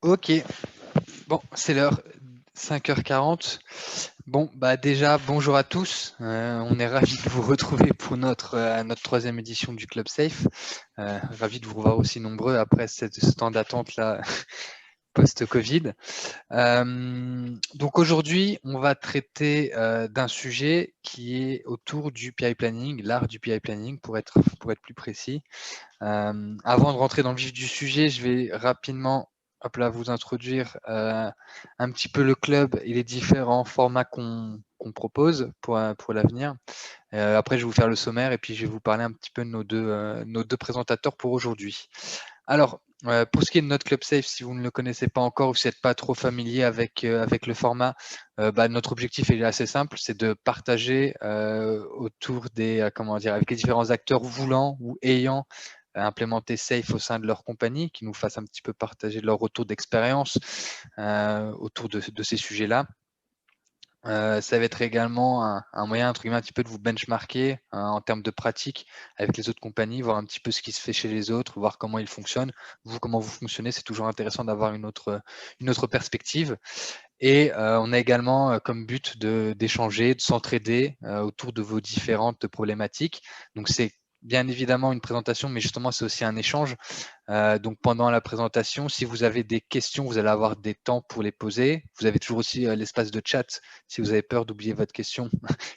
Ok, bon, c'est l'heure, 5h40. Bon, bah déjà, bonjour à tous. On est ravis de vous retrouver pour notre troisième édition du Club Safe. Ravis de vous revoir aussi nombreux après ce temps d'attente là post-Covid. Donc aujourd'hui, on va traiter d'un sujet qui est autour du PI planning, l'art du PI planning pour être plus précis. Avant de rentrer dans le vif du sujet, je vais rapidement vous introduire un petit peu le club et les différents formats qu'on propose pour l'avenir. Après, je vais vous faire le sommaire et puis je vais vous parler un petit peu de nos deux présentateurs pour aujourd'hui. Alors, pour ce qui est de notre Club Safe, si vous ne le connaissez pas encore ou si vous n'êtes pas trop familier avec le format, notre objectif est assez simple, c'est de partager autour des, avec les différents acteurs voulant ou ayant implémenté Safe au sein de leur compagnie, qui nous fassent un petit peu partager leur retour d'expérience autour de ces sujets-là. Ça va être également un moyen entre guillemets, un petit peu de vous benchmarker en termes de pratique avec les autres compagnies, voir un petit peu ce qui se fait chez les autres, voir comment ils fonctionnent. Vous, comment vous fonctionnez, c'est toujours intéressant d'avoir une autre perspective. Et on a également comme but d'échanger, de s'entraider autour de vos différentes problématiques. Donc c'est bien évidemment une présentation, mais justement c'est aussi un échange. Donc pendant la présentation, si vous avez des questions, vous allez avoir des temps pour les poser. Vous avez toujours aussi l'espace de chat. Si vous avez peur d'oublier votre question,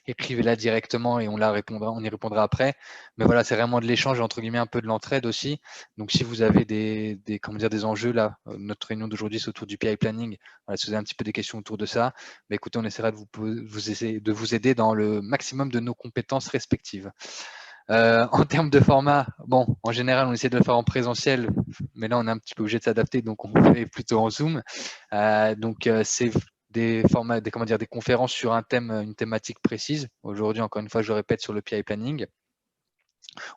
écrivez-la directement et on y répondra après. Mais voilà, c'est vraiment de l'échange et entre guillemets un peu de l'entraide aussi. Donc si vous avez des enjeux là, notre réunion d'aujourd'hui c'est autour du PI planning. Voilà, si vous avez un petit peu des questions autour de ça, mais écoutez, on essaiera de vous aider dans le maximum de nos compétences respectives. En termes de format, bon, en général, on essaie de le faire en présentiel, mais là, on est un petit peu obligé de s'adapter, donc on fait plutôt en Zoom. C'est des formats, des conférences sur un thème, une thématique précise. Aujourd'hui, encore une fois, je le répète, sur le PI planning.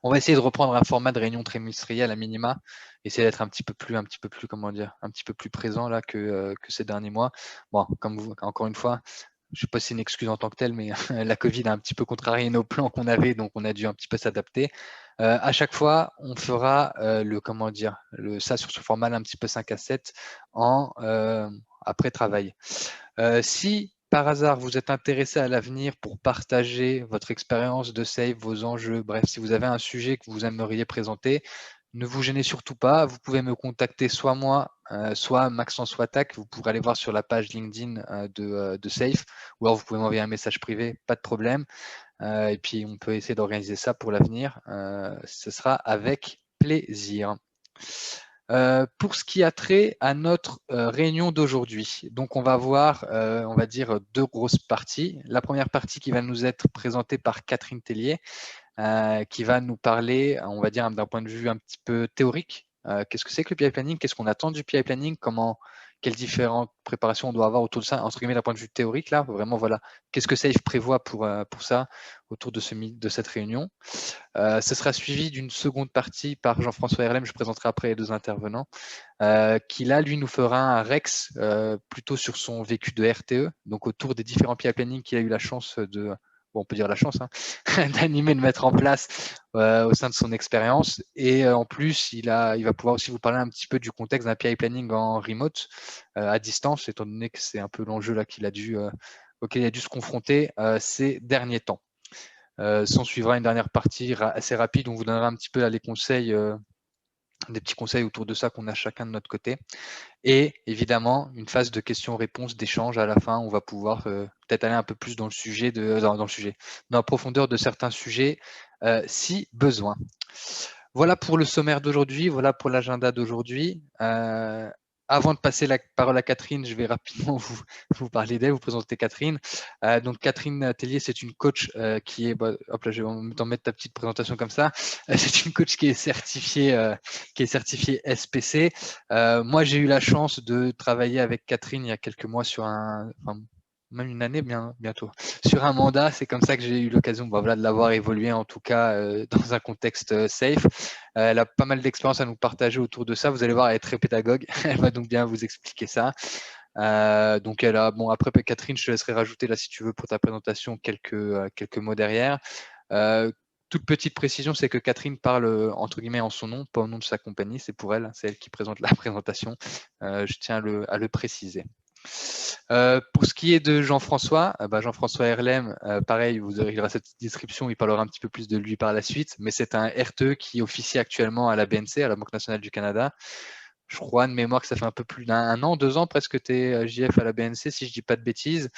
On va essayer de reprendre un format de réunion trimestrielle à minima, essayer d'être un petit peu plus, un petit peu plus présent là que ces derniers mois. Bon, comme vous, encore une fois, je ne sais pas si c'est une excuse en tant que telle, mais la Covid a un petit peu contrarié nos plans qu'on avait, donc on a dû un petit peu s'adapter. À chaque fois, on fera ça sur ce format un petit peu 5 à 7 en après travail. Si par hasard vous êtes intéressé à l'avenir pour partager votre expérience de save, vos enjeux, bref, si vous avez un sujet que vous aimeriez présenter, ne vous gênez surtout pas. Vous pouvez me contacter soit moi, soit Maxence Watak. Vous pourrez aller voir sur la page LinkedIn de Safe, ou alors vous pouvez m'envoyer un message privé, pas de problème. Et puis on peut essayer d'organiser ça pour l'avenir. Ce sera avec plaisir. Pour ce qui a trait à notre réunion d'aujourd'hui, donc on va voir, on va dire, deux grosses parties. La première partie qui va nous être présentée par Catherine Tellier, qui va nous parler, on va dire, d'un point de vue un petit peu théorique. Qu'est-ce que c'est que le PI planning? Qu'est-ce qu'on attend du PI planning? Quelles différentes préparations on doit avoir autour de ça, entre guillemets, d'un point de vue théorique, là, vraiment, voilà, qu'est-ce que SAFE prévoit pour ça, autour de cette réunion. Ce sera suivi d'une seconde partie par Jean-François Herlem, je présenterai après les deux intervenants, qui là, lui, nous fera un Rex plutôt sur son vécu de RTE, donc autour des différents PI planning qu'il a eu la chance on peut dire la chance, d'animer, de mettre en place au sein de son expérience. Et en plus, il va pouvoir aussi vous parler un petit peu du contexte d'un PI planning en remote, à distance, étant donné que c'est un peu l'enjeu là auquel il a dû se confronter ces derniers temps. S'en suivra une dernière partie assez rapide, on vous donnera un petit peu là, les conseils, des petits conseils autour de ça qu'on a chacun de notre côté. Et évidemment, une phase de questions-réponses, d'échange à la fin, on va pouvoir peut-être aller un peu plus dans le sujet, dans la profondeur de certains sujets, si besoin. Voilà pour le sommaire d'aujourd'hui, voilà pour l'agenda d'aujourd'hui. Avant de passer la parole à Catherine, je vais rapidement vous parler d'elle, vous présenter Catherine. Donc Catherine Tellier, c'est une coach qui est, hop là, je vais en même temps mettre ta petite présentation comme ça. C'est une coach qui est certifiée SPC. Moi, j'ai eu la chance de travailler avec Catherine il y a quelques mois même une année bientôt, sur un mandat. C'est comme ça que j'ai eu l'occasion de l'avoir évolué, en tout cas dans un contexte safe. Elle a pas mal d'expérience à nous partager autour de ça. Vous allez voir, elle est très pédagogue. Elle va donc bien vous expliquer ça. Donc après Catherine, je te laisserai rajouter là si tu veux pour ta présentation quelques mots derrière. toute petite précision, c'est que Catherine parle entre guillemets en son nom, pas au nom de sa compagnie, c'est pour elle, c'est elle qui présente la présentation. Je tiens à le préciser. Pour ce qui est de Jean-François, Jean-François Herlem, pareil, vous aurez cette description, il parlera un petit peu plus de lui par la suite, mais c'est un RTE qui officie actuellement à la BNC, à la Banque nationale du Canada. Je crois de mémoire que ça fait un peu plus d'un an, 2 ans presque que tu es JF à la BNC, si je ne dis pas de bêtises.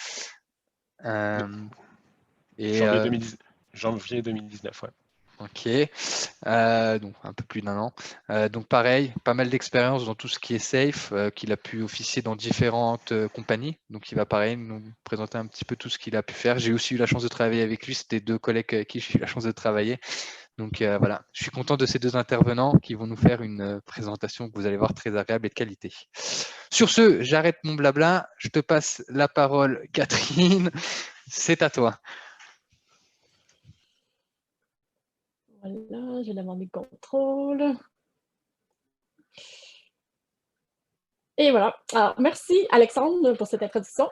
Janvier 2019, ouais. Ok, donc un peu plus d'1 an. Donc pareil, pas mal d'expérience dans tout ce qui est safe, qu'il a pu officier dans différentes compagnies. Donc il va pareil nous présenter un petit peu tout ce qu'il a pu faire. J'ai aussi eu la chance de travailler avec lui, c'était 2 collègues avec qui j'ai eu la chance de travailler. Donc voilà, je suis content de ces 2 intervenants qui vont nous faire une présentation que vous allez voir très agréable et de qualité. Sur ce, j'arrête mon blabla, je te passe la parole, Catherine, c'est à toi. Voilà, je vais demander contrôle. Et voilà. Alors, merci Alexandre pour cette introduction.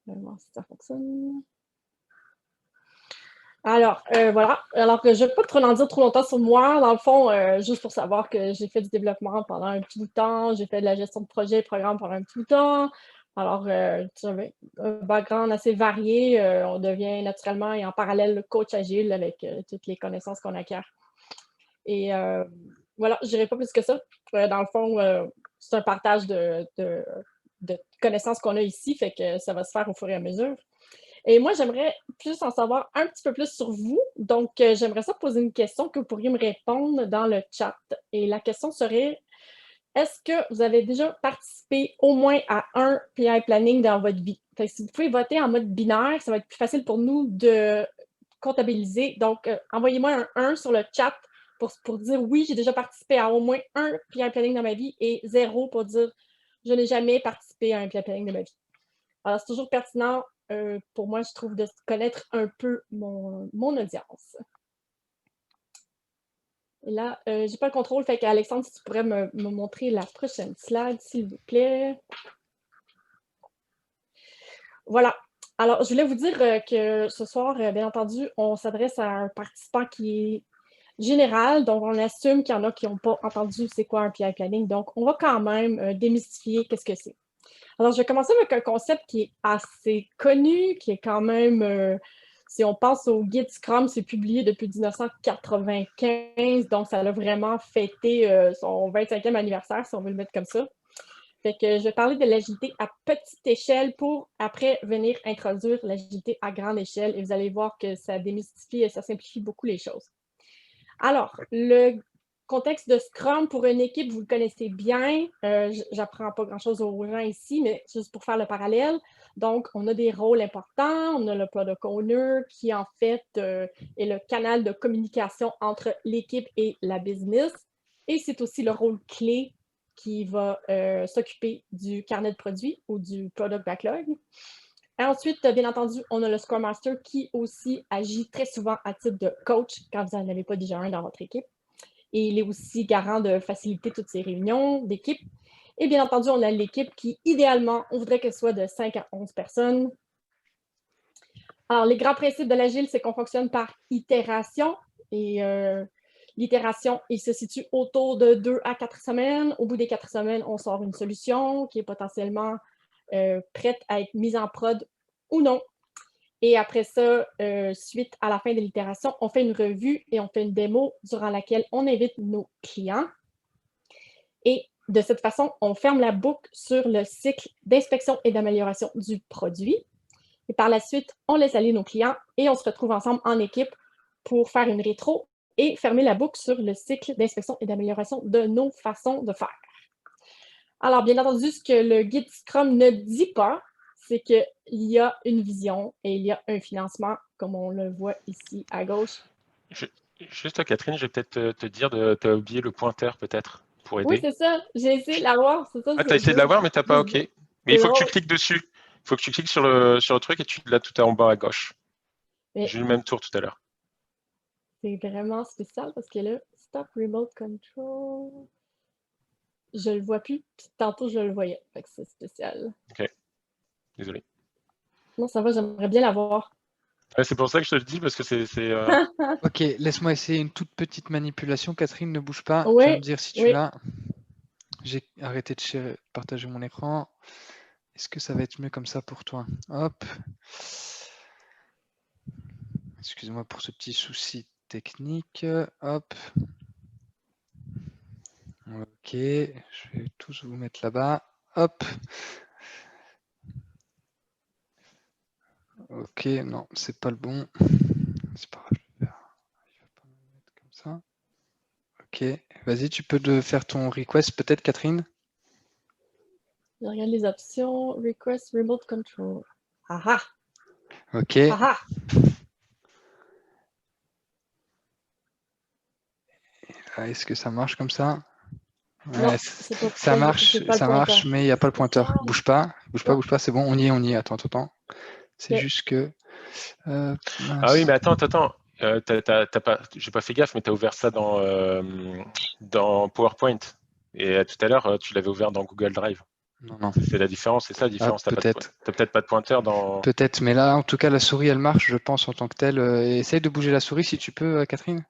On va voir si ça fonctionne. Alors, voilà. Alors que je ne vais pas trop en dire trop longtemps sur moi. Dans le fond, juste pour savoir que j'ai fait du développement pendant un petit bout de temps. J'ai fait de la gestion de projet et programme pendant un petit bout de temps. Alors, j'avais un background assez varié. On devient naturellement et en parallèle coach agile avec toutes les connaissances qu'on acquiert. Et voilà, je dirais pas plus que ça. Dans le fond, c'est un partage de connaissances qu'on a ici, fait que ça va se faire au fur et à mesure. Et moi, j'aimerais plus en savoir un petit peu plus sur vous. Donc, j'aimerais ça poser une question que vous pourriez me répondre dans le chat. Et la question serait, est-ce que vous avez déjà participé au moins à un PI planning dans votre vie? Fait que si vous pouvez voter en mode binaire, ça va être plus facile pour nous de comptabiliser. Donc, envoyez-moi un 1 sur le chat pour dire oui, j'ai déjà participé à au moins un PI planning dans ma vie et 0 pour dire je n'ai jamais participé à un PI planning de ma vie. Alors, c'est toujours pertinent pour moi, je trouve, de connaître un peu mon audience. Et là, je n'ai pas le contrôle, fait qu'Alexandre, si tu pourrais me montrer la prochaine slide, s'il vous plaît. Voilà. Alors, je voulais vous dire que ce soir, bien entendu, on s'adresse à un participant qui est général, donc on assume qu'il y en a qui n'ont pas entendu c'est quoi un PI planning, donc on va quand même démystifier qu'est-ce que c'est. Alors, je vais commencer avec un concept qui est assez connu, qui est quand même, si on pense au guide Scrum, c'est publié depuis 1995, donc ça a vraiment fêté son 25e anniversaire, si on veut le mettre comme ça. Fait que je vais parler de l'agilité à petite échelle pour après venir introduire l'agilité à grande échelle et vous allez voir que ça démystifie et ça simplifie beaucoup les choses. Alors, le contexte de Scrum pour une équipe, vous le connaissez bien. J'apprends pas grand-chose aux gens ici, mais juste pour faire le parallèle. Donc, on a des rôles importants. On a le product owner qui, en fait, est le canal de communication entre l'équipe et la business. Et c'est aussi le rôle clé qui va s'occuper du carnet de produits ou du product backlog. Ensuite, bien entendu, on a le Scrum Master qui aussi agit très souvent à titre de coach quand vous n'en avez pas déjà un dans votre équipe. Et il est aussi garant de faciliter toutes ces réunions d'équipe. Et bien entendu, on a l'équipe qui, idéalement, on voudrait qu'elle soit de 5 à 11 personnes. Alors, les grands principes de l'agile, c'est qu'on fonctionne par itération. Et l'itération, il se situe autour de 2 à 4 semaines. Au bout des 4 semaines, on sort une solution qui est potentiellement prête à être mise en prod ou non. Et après ça, suite à la fin de l'itération, on fait une revue et on fait une démo durant laquelle on invite nos clients. Et de cette façon, on ferme la boucle sur le cycle d'inspection et d'amélioration du produit. Et par la suite, on laisse aller nos clients et on se retrouve ensemble en équipe pour faire une rétro et fermer la boucle sur le cycle d'inspection et d'amélioration de nos façons de faire. Alors, bien entendu, ce que le guide Scrum ne dit pas, c'est qu'il y a une vision et il y a un financement, comme on le voit ici à gauche. Juste, Catherine, je vais peut-être te dire, tu as oublié le pointeur peut-être pour aider. Oui, c'est ça. J'ai essayé de l'avoir. C'est ça. Ah, tu as essayé de l'avoir, mais tu n'as pas OK. Mais il faut que tu cliques dessus. Il faut que tu cliques sur le truc et tu l'as tout en bas à gauche. J'ai eu le même tour tout à l'heure. C'est vraiment spécial parce que là, Stop Remote Control. Je le vois plus, puis tantôt je le voyais. Fait que c'est spécial. OK. Désolé. Non, ça va, j'aimerais bien l'avoir. C'est pour ça que je te le dis, parce que c'est Ok, laisse-moi essayer une toute petite manipulation. Catherine, ne bouge pas. Tu vas Oui, me dire si tu oui. l'as. J'ai arrêté de partager mon écran. Est-ce que ça va être mieux comme ça pour toi? Hop. Excuse-moi pour ce petit souci technique. Hop. Ok, je vais tous vous mettre là-bas. Hop. Ok, non, c'est pas le bon. C'est pas grave, je vais faire. Je vais pas me mettre comme ça. Ok, vas-y, tu peux faire ton request peut-être, Catherine? Je regarde les options. Request Remote Control. Ah Ok. ah! Est-ce que ça marche comme ça? Non, Ouais, c'est pas, ça marche, pas le pointeur. mais il n'y a pas le pointeur. Bouge pas, c'est bon, on y est. Attends. C'est Ok. juste que. Ah oui, Mince. mais attends. T'as pas, j'ai pas fait gaffe, mais tu as ouvert ça dans PowerPoint. Et tout à l'heure, tu l'avais ouvert dans Google Drive. Non. C'est la différence, c'est ça la différence. Peut-être. T'as peut-être pas de pointeur dans. Peut-être, mais là, en tout cas, la souris, elle marche, je pense, en tant que telle. Essaye de bouger la souris si tu peux, Catherine.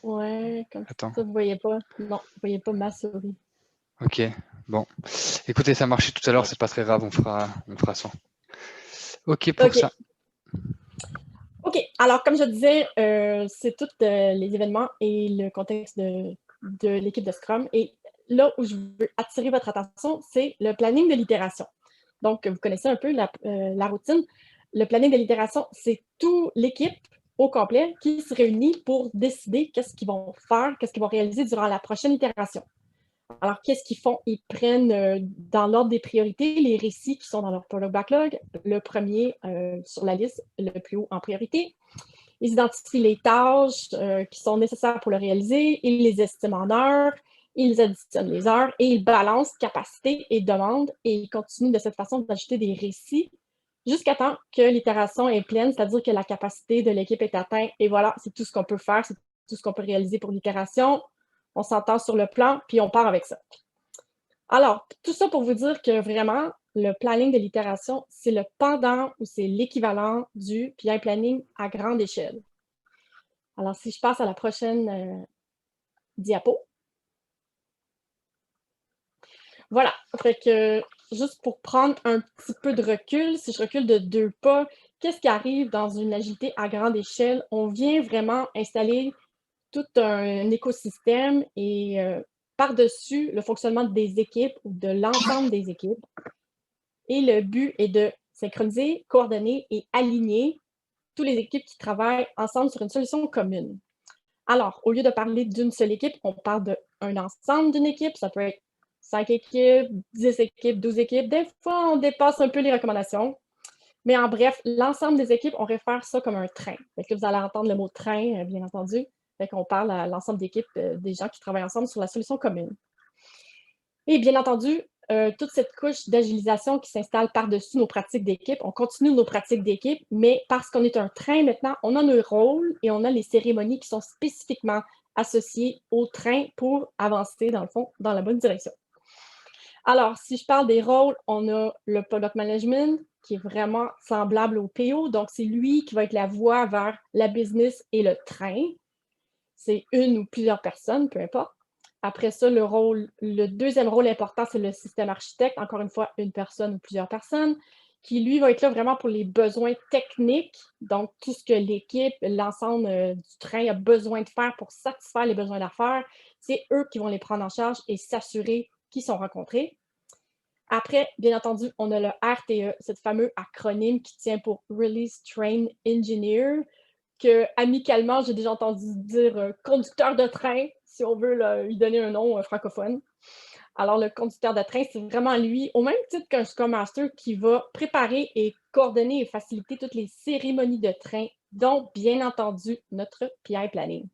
Ouais, comme Attends. ça, vous voyez pas. Non, vous voyez pas ma souris. Ok, bon. Écoutez, ça marchait tout à l'heure, c'est pas très grave, on fera sans. Ok pour ça. OK. Alors, comme je disais, c'est tous les événements et le contexte de l'équipe de Scrum. Et là où je veux attirer votre attention, c'est le planning de l'itération. Donc, vous connaissez un peu la routine. Le planning de l'itération, c'est toute l'équipe au complet qui se réunit pour décider qu'est-ce qu'ils vont faire, qu'est-ce qu'ils vont réaliser durant la prochaine itération. Alors, qu'est-ce qu'ils font? Ils prennent dans l'ordre des priorités les récits qui sont dans leur product backlog, le premier sur la liste, le plus haut en priorité. Ils identifient les tâches qui sont nécessaires pour le réaliser, ils les estiment en heures, ils additionnent les heures et ils balancent capacité et demande et ils continuent de cette façon d'ajouter des récits jusqu'à temps que l'itération est pleine, c'est-à-dire que la capacité de l'équipe est atteinte et voilà, c'est tout ce qu'on peut faire, c'est tout ce qu'on peut réaliser pour l'itération. On s'entend sur le plan, puis on part avec ça. Alors, tout ça pour vous dire que vraiment, le planning de l'itération, c'est le pendant ou c'est l'équivalent du PI planning à grande échelle. Alors, si je passe à la prochaine diapo. Voilà. Fait que, juste pour prendre un petit peu de recul, si je recule de 2 pas, qu'est-ce qui arrive dans une agilité à grande échelle? On vient vraiment installer tout un écosystème et par-dessus le fonctionnement des équipes ou de l'ensemble des équipes. Et le but est de synchroniser, coordonner et aligner toutes les équipes qui travaillent ensemble sur une solution commune. Alors, au lieu de parler d'une seule équipe, on parle d'un ensemble d'une équipe. Ça peut être 5 équipes, 10 équipes, 12 équipes. Des fois, on dépasse un peu les recommandations. Mais en bref, l'ensemble des équipes, on réfère ça comme un train. Fait que vous allez entendre le mot train, bien entendu. Fait qu'on parle à l'ensemble d'équipes, des gens qui travaillent ensemble sur la solution commune. Et bien entendu, toute cette couche d'agilisation qui s'installe par-dessus nos pratiques d'équipe, on continue nos pratiques d'équipe, mais parce qu'on est un train maintenant, on a nos rôles et on a les cérémonies qui sont spécifiquement associées au train pour avancer, dans le fond, dans la bonne direction. Alors, si je parle des rôles, on a le product management qui est vraiment semblable au PO, donc c'est lui qui va être la voie vers la business et le train. C'est une ou plusieurs personnes, peu importe. Après ça, le deuxième rôle important, c'est le système architecte. Encore une fois, une personne ou plusieurs personnes, qui, lui, va être là vraiment pour les besoins techniques. Donc, tout ce que l'équipe, l'ensemble du train a besoin de faire pour satisfaire les besoins d'affaires, c'est eux qui vont les prendre en charge et s'assurer qu'ils sont rencontrés. Après, bien entendu, on a le RTE, ce fameux acronyme qui tient pour Release Train Engineer, que amicalement, j'ai déjà entendu dire conducteur de train, si on veut lui donner un nom francophone. Alors, le conducteur de train, c'est vraiment lui, au même titre qu'un Scrum Master, qui va préparer et coordonner et faciliter toutes les cérémonies de train, dont, bien entendu, notre PI Planning.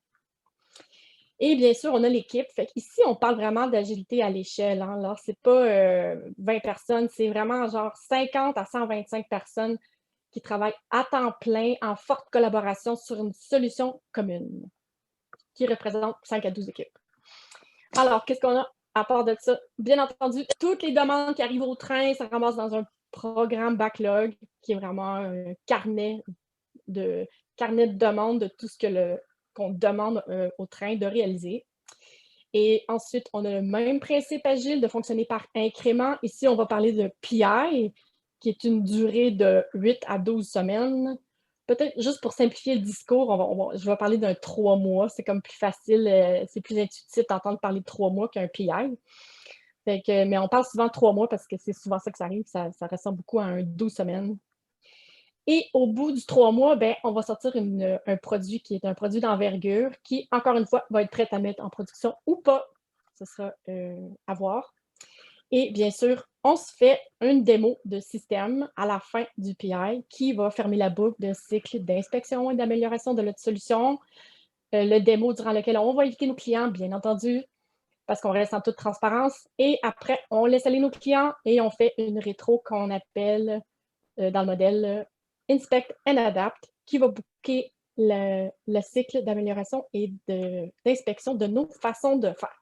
Et bien sûr, on a l'équipe. Ici, on parle vraiment d'agilité à l'échelle. Hein. Alors, ce n'est pas 20 personnes, c'est vraiment genre 50 à 125 personnes qui travaillent à temps plein en forte collaboration sur une solution commune qui représente 5 à 12 équipes. Alors, qu'est-ce qu'on a à part de ça? Bien entendu, toutes les demandes qui arrivent au train, ça ramasse dans un programme backlog qui est vraiment un carnet de carnet de demande de tout ce qu'on demande au train de réaliser. Et ensuite, on a le même principe agile de fonctionner par incrément. Ici, on va parler de PI, qui est une durée de 8 à 12 semaines. Peut-être juste pour simplifier le discours, je vais parler d'un 3 mois. C'est comme plus facile, c'est plus intuitif d'entendre parler de 3 mois qu'un PI. Mais on parle souvent de 3 mois parce que c'est souvent ça que ça arrive. Ça ressemble beaucoup à un 12 semaines. Et au bout du 3 mois, ben, on va sortir un produit qui est un produit d'envergure qui, encore une fois, va être prêt à mettre en production ou pas. Ce sera à voir. Et bien sûr, on se fait une démo de système à la fin du PI qui va fermer la boucle de cycle d'inspection et d'amélioration de notre solution. Le démo durant lequel on va éviter nos clients, bien entendu, parce qu'on reste en toute transparence. Et après, on laisse aller nos clients et on fait une rétro qu'on appelle dans le modèle Inspect and Adapt, qui va booker le cycle d'amélioration et d'inspection de nos façons de faire.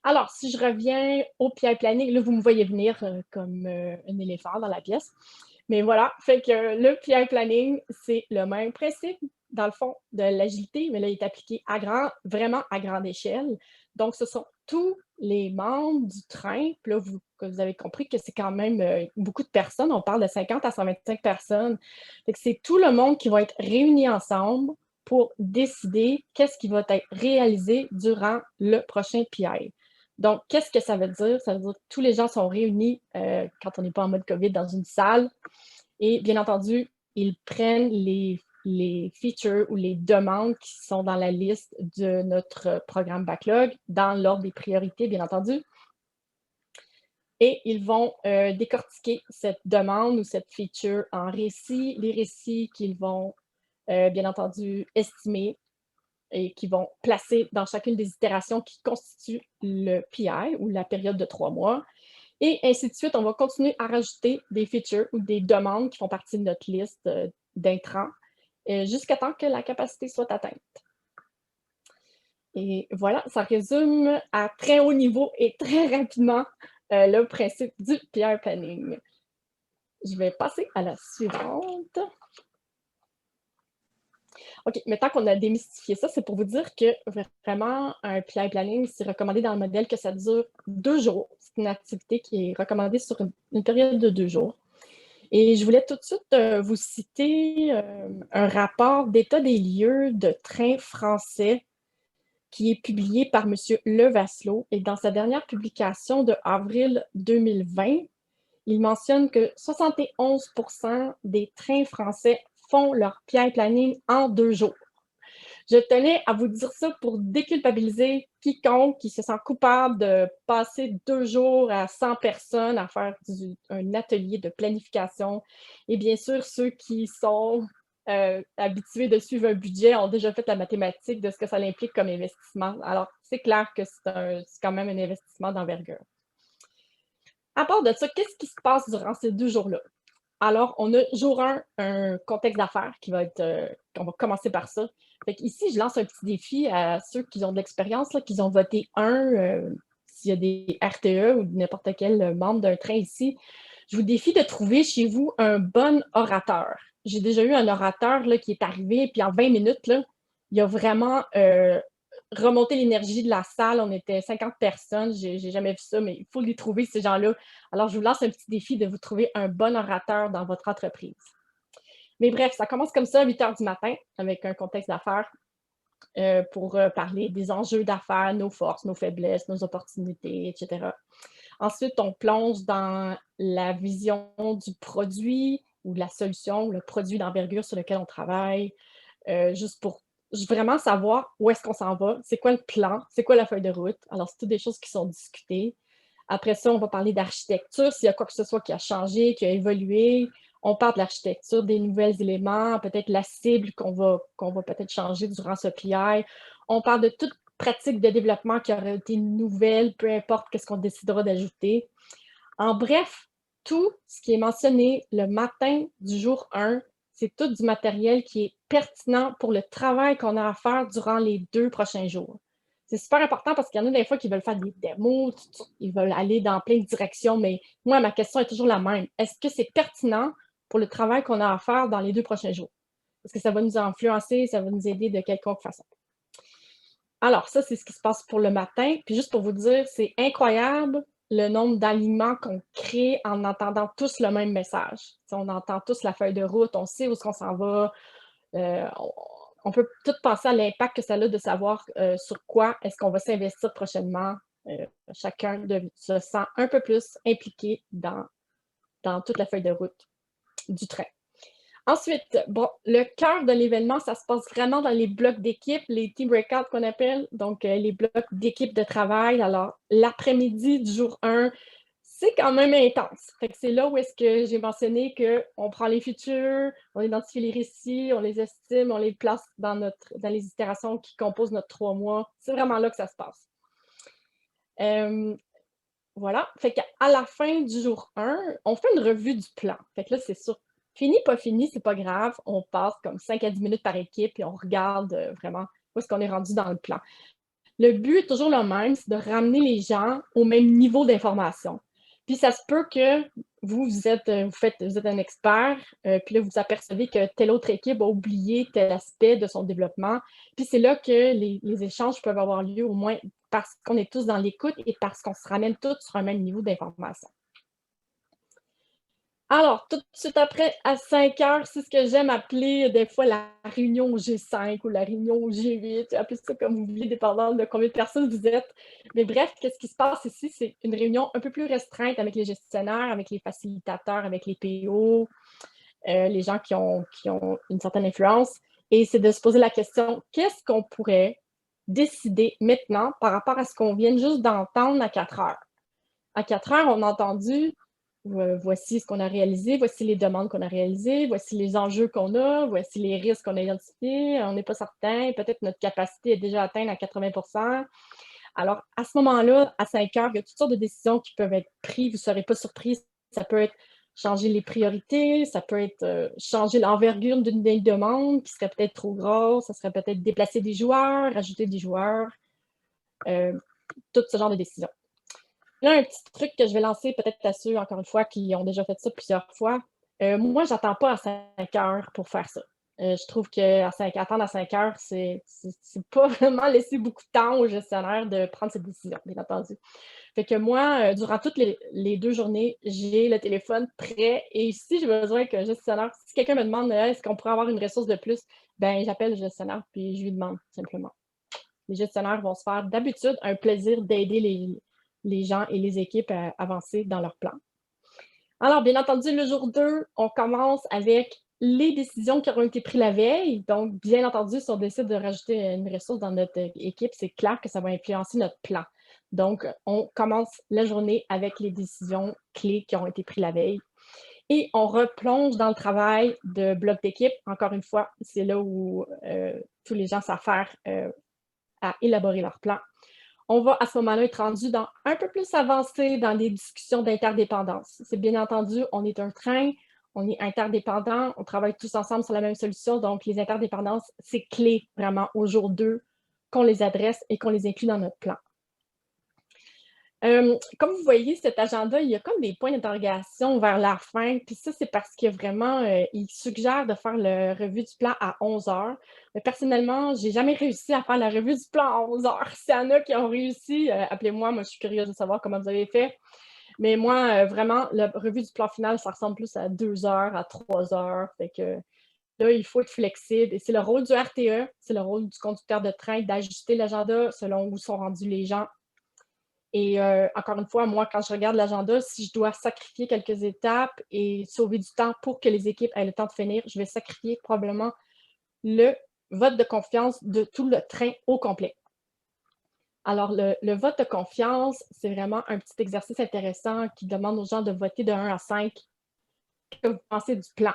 Alors, si je reviens au PI planning, là, vous me voyez venir comme un éléphant dans la pièce. Mais voilà, fait que le PI planning, c'est le même principe, dans le fond, de l'agilité, mais là, il est appliqué vraiment à grande échelle. Donc, ce sont tous les membres du train. Puis là, vous avez compris que c'est quand même beaucoup de personnes. On parle de 50 à 125 personnes. Fait que c'est tout le monde qui va être réuni ensemble pour décider qu'est-ce qui va être réalisé durant le prochain PI. Donc, qu'est-ce que ça veut dire? Ça veut dire que tous les gens sont réunis quand on n'est pas en mode COVID dans une salle. Et bien entendu, ils prennent les features ou les demandes qui sont dans la liste de notre programme backlog, dans l'ordre des priorités, bien entendu. Et ils vont décortiquer cette demande ou cette feature en récits, les récits qu'ils vont, bien entendu, estimer et qui vont placer dans chacune des itérations qui constituent le PI ou la période de 3 mois. Et ainsi de suite, on va continuer à rajouter des features ou des demandes qui font partie de notre liste d'intrants jusqu'à temps que la capacité soit atteinte. Et voilà, ça résume à très haut niveau et très rapidement le principe du PI planning. Je vais passer à la suivante. OK, maintenant qu'on a démystifié ça, c'est pour vous dire que vraiment, un PI planning, c'est recommandé dans le modèle que ça dure 2 jours. C'est une activité qui est recommandée sur une période de 2 jours. Et je voulais tout de suite vous citer un rapport d'état des lieux de train français qui est publié par M. Levasselot. Et dans sa dernière publication de avril 2020, il mentionne que 71% des trains français font leur PI planning en 2 jours. Je tenais à vous dire ça pour déculpabiliser quiconque qui se sent coupable de passer 2 jours à 100 personnes à faire un atelier de planification. Et bien sûr, ceux qui sont habitués de suivre un budget ont déjà fait la mathématique de ce que ça implique comme investissement. Alors, c'est clair que c'est quand même un investissement d'envergure. À part de ça, qu'est-ce qui se passe durant ces 2 jours-là? Alors, on a jour 1, un contexte d'affaires qui va être, on va commencer par ça. Fait ici, je lance un petit défi à ceux qui ont de l'expérience, qui ont voté 1, s'il y a des RTE ou n'importe quel membre d'un train ici. Je vous défie de trouver chez vous un bon orateur. J'ai déjà eu un orateur là, qui est arrivé, puis en 20 minutes, là, il a vraiment remonter l'énergie de la salle. On était 50 personnes. J'ai jamais vu ça, mais il faut les trouver, ces gens-là. Alors, je vous lance un petit défi de vous trouver un bon orateur dans votre entreprise. Mais bref, ça commence comme ça à 8 heures du matin avec un contexte d'affaires pour parler des enjeux d'affaires, nos forces, nos faiblesses, nos opportunités, etc. Ensuite, on plonge dans la vision du produit ou de la solution, le produit d'envergure sur lequel on travaille, juste pour vraiment savoir où est-ce qu'on s'en va, c'est quoi le plan, c'est quoi la feuille de route. Alors, c'est toutes des choses qui sont discutées. Après ça, on va parler d'architecture, s'il y a quoi que ce soit qui a changé, qui a évolué. On parle de l'architecture, des nouveaux éléments, peut-être la cible qu'on va peut-être changer durant ce PI. On parle de toute pratique de développement qui aurait été nouvelle, peu importe qu'est-ce qu'on décidera d'ajouter. En bref, tout ce qui est mentionné le matin du jour 1, c'est tout du matériel qui est pertinent pour le travail qu'on a à faire durant les 2 prochains jours. C'est super important parce qu'il y en a des fois qui veulent faire des démos, ils veulent aller dans plein de directions, mais moi, ma question est toujours la même. Est-ce que c'est pertinent pour le travail qu'on a à faire dans les 2 prochains jours? Parce que ça va nous influencer, ça va nous aider de quelconque façon. Alors, ça, c'est ce qui se passe pour le matin. Puis juste pour vous dire, c'est incroyable le nombre d'aliments qu'on crée en entendant tous le même message. T'sais, on entend tous la feuille de route, on sait où est-ce qu'on s'en va. On peut tout penser à l'impact que ça a de savoir sur quoi est-ce qu'on va s'investir prochainement. Chacun se sent un peu plus impliqué dans toute la feuille de route du train. Ensuite, bon, le cœur de l'événement, ça se passe vraiment dans les blocs d'équipe, les team breakouts qu'on appelle, donc les blocs d'équipe de travail. Alors, l'après-midi du jour 1, c'est quand même intense. Fait que c'est là où est-ce que j'ai mentionné qu'on prend les features, on identifie les récits, on les estime, on les place dans les itérations qui composent notre 3 mois. C'est vraiment là que ça se passe. Voilà. Fait qu'à la fin du jour 1, on fait une revue du plan. Fait que là, c'est sûr. Fini, pas fini, c'est pas grave. On passe comme 5 à 10 minutes par équipe et on regarde vraiment où est-ce qu'on est rendu dans le plan. Le but est toujours le même, c'est de ramener les gens au même niveau d'information. Puis ça se peut que vous êtes un expert, puis là, vous apercevez que telle autre équipe a oublié tel aspect de son développement. Puis c'est là que les échanges peuvent avoir lieu, au moins parce qu'on est tous dans l'écoute et parce qu'on se ramène tous sur un même niveau d'information. Alors, tout de suite après, à 5 heures, c'est ce que j'aime appeler des fois la réunion G5 ou la réunion G8, appelez ça comme vous voulez, dépendant de combien de personnes vous êtes. Mais bref, qu'est-ce qui se passe ici? C'est une réunion un peu plus restreinte avec les gestionnaires, avec les facilitateurs, avec les PO, les gens qui ont une certaine influence. Et c'est de se poser la question, qu'est-ce qu'on pourrait décider maintenant par rapport à ce qu'on vient juste d'entendre à 4 heures? À 4 heures, on a entendu voici ce qu'on a réalisé, voici les demandes qu'on a réalisées, voici les enjeux qu'on a, voici les risques qu'on a identifiés, on n'est pas certain, peut-être notre capacité est déjà atteinte à 80%. Alors, à ce moment-là, à 5 heures, il y a toutes sortes de décisions qui peuvent être prises, vous ne serez pas surpris, ça peut être changer les priorités, ça peut être changer l'envergure d'une demande qui serait peut-être trop grosse, ça serait peut-être déplacer des joueurs, rajouter des joueurs, tout ce genre de décisions. Là, un petit truc que je vais lancer peut-être à ceux, encore une fois, qui ont déjà fait ça plusieurs fois. Moi, j'attends pas à 5 heures pour faire ça. Je trouve qu'attendre à 5 heures, c'est pas vraiment laisser beaucoup de temps aux gestionnaires de prendre cette décision, bien entendu. Fait que moi, durant toutes les 2 journées, j'ai le téléphone prêt et si j'ai besoin qu'un gestionnaire, si quelqu'un me demande est-ce qu'on pourrait avoir une ressource de plus, ben j'appelle le gestionnaire puis je lui demande simplement. Les gestionnaires vont se faire d'habitude un plaisir d'aider les gens et les équipes à avancer dans leur plan. Alors, bien entendu, le jour 2, on commence avec les décisions qui auront été prises la veille. Donc, bien entendu, si on décide de rajouter une ressource dans notre équipe, c'est clair que ça va influencer notre plan. Donc, on commence la journée avec les décisions clés qui ont été prises la veille. Et on replonge dans le travail de bloc d'équipe. Encore une fois, c'est là où tous les gens s'affairent à élaborer leur plan. On va à ce moment-là être rendu dans un peu plus avancé dans les discussions d'interdépendance. C'est bien entendu, on est un train, on est interdépendants, on travaille tous ensemble sur la même solution, donc les interdépendances, c'est clé vraiment au jour 2 qu'on les adresse et qu'on les inclut dans notre plan. Comme vous voyez, cet agenda, il y a comme des points d'interrogation vers la fin, puis ça, c'est parce que vraiment, il suggère de faire la revue du plan à 11 heures. Mais personnellement, j'ai jamais réussi à faire la revue du plan à 11 heures. S'il y en a qui ont réussi, appelez-moi, moi je suis curieuse de savoir comment vous avez fait. Mais moi, vraiment, la revue du plan final, ça ressemble plus à 2 heures, à 3 heures. Fait que là, il faut être flexible. Et c'est le rôle du RTE, c'est le rôle du conducteur de train d'ajuster l'agenda selon où sont rendus les gens. Et encore une fois, moi, quand je regarde l'agenda, si je dois sacrifier quelques étapes et sauver du temps pour que les équipes aient le temps de finir, je vais sacrifier probablement le vote de confiance de tout le train au complet. Alors, le vote de confiance, c'est vraiment un petit exercice intéressant qui demande aux gens de voter de 1 à 5. Qu'est-ce que vous pensez du plan?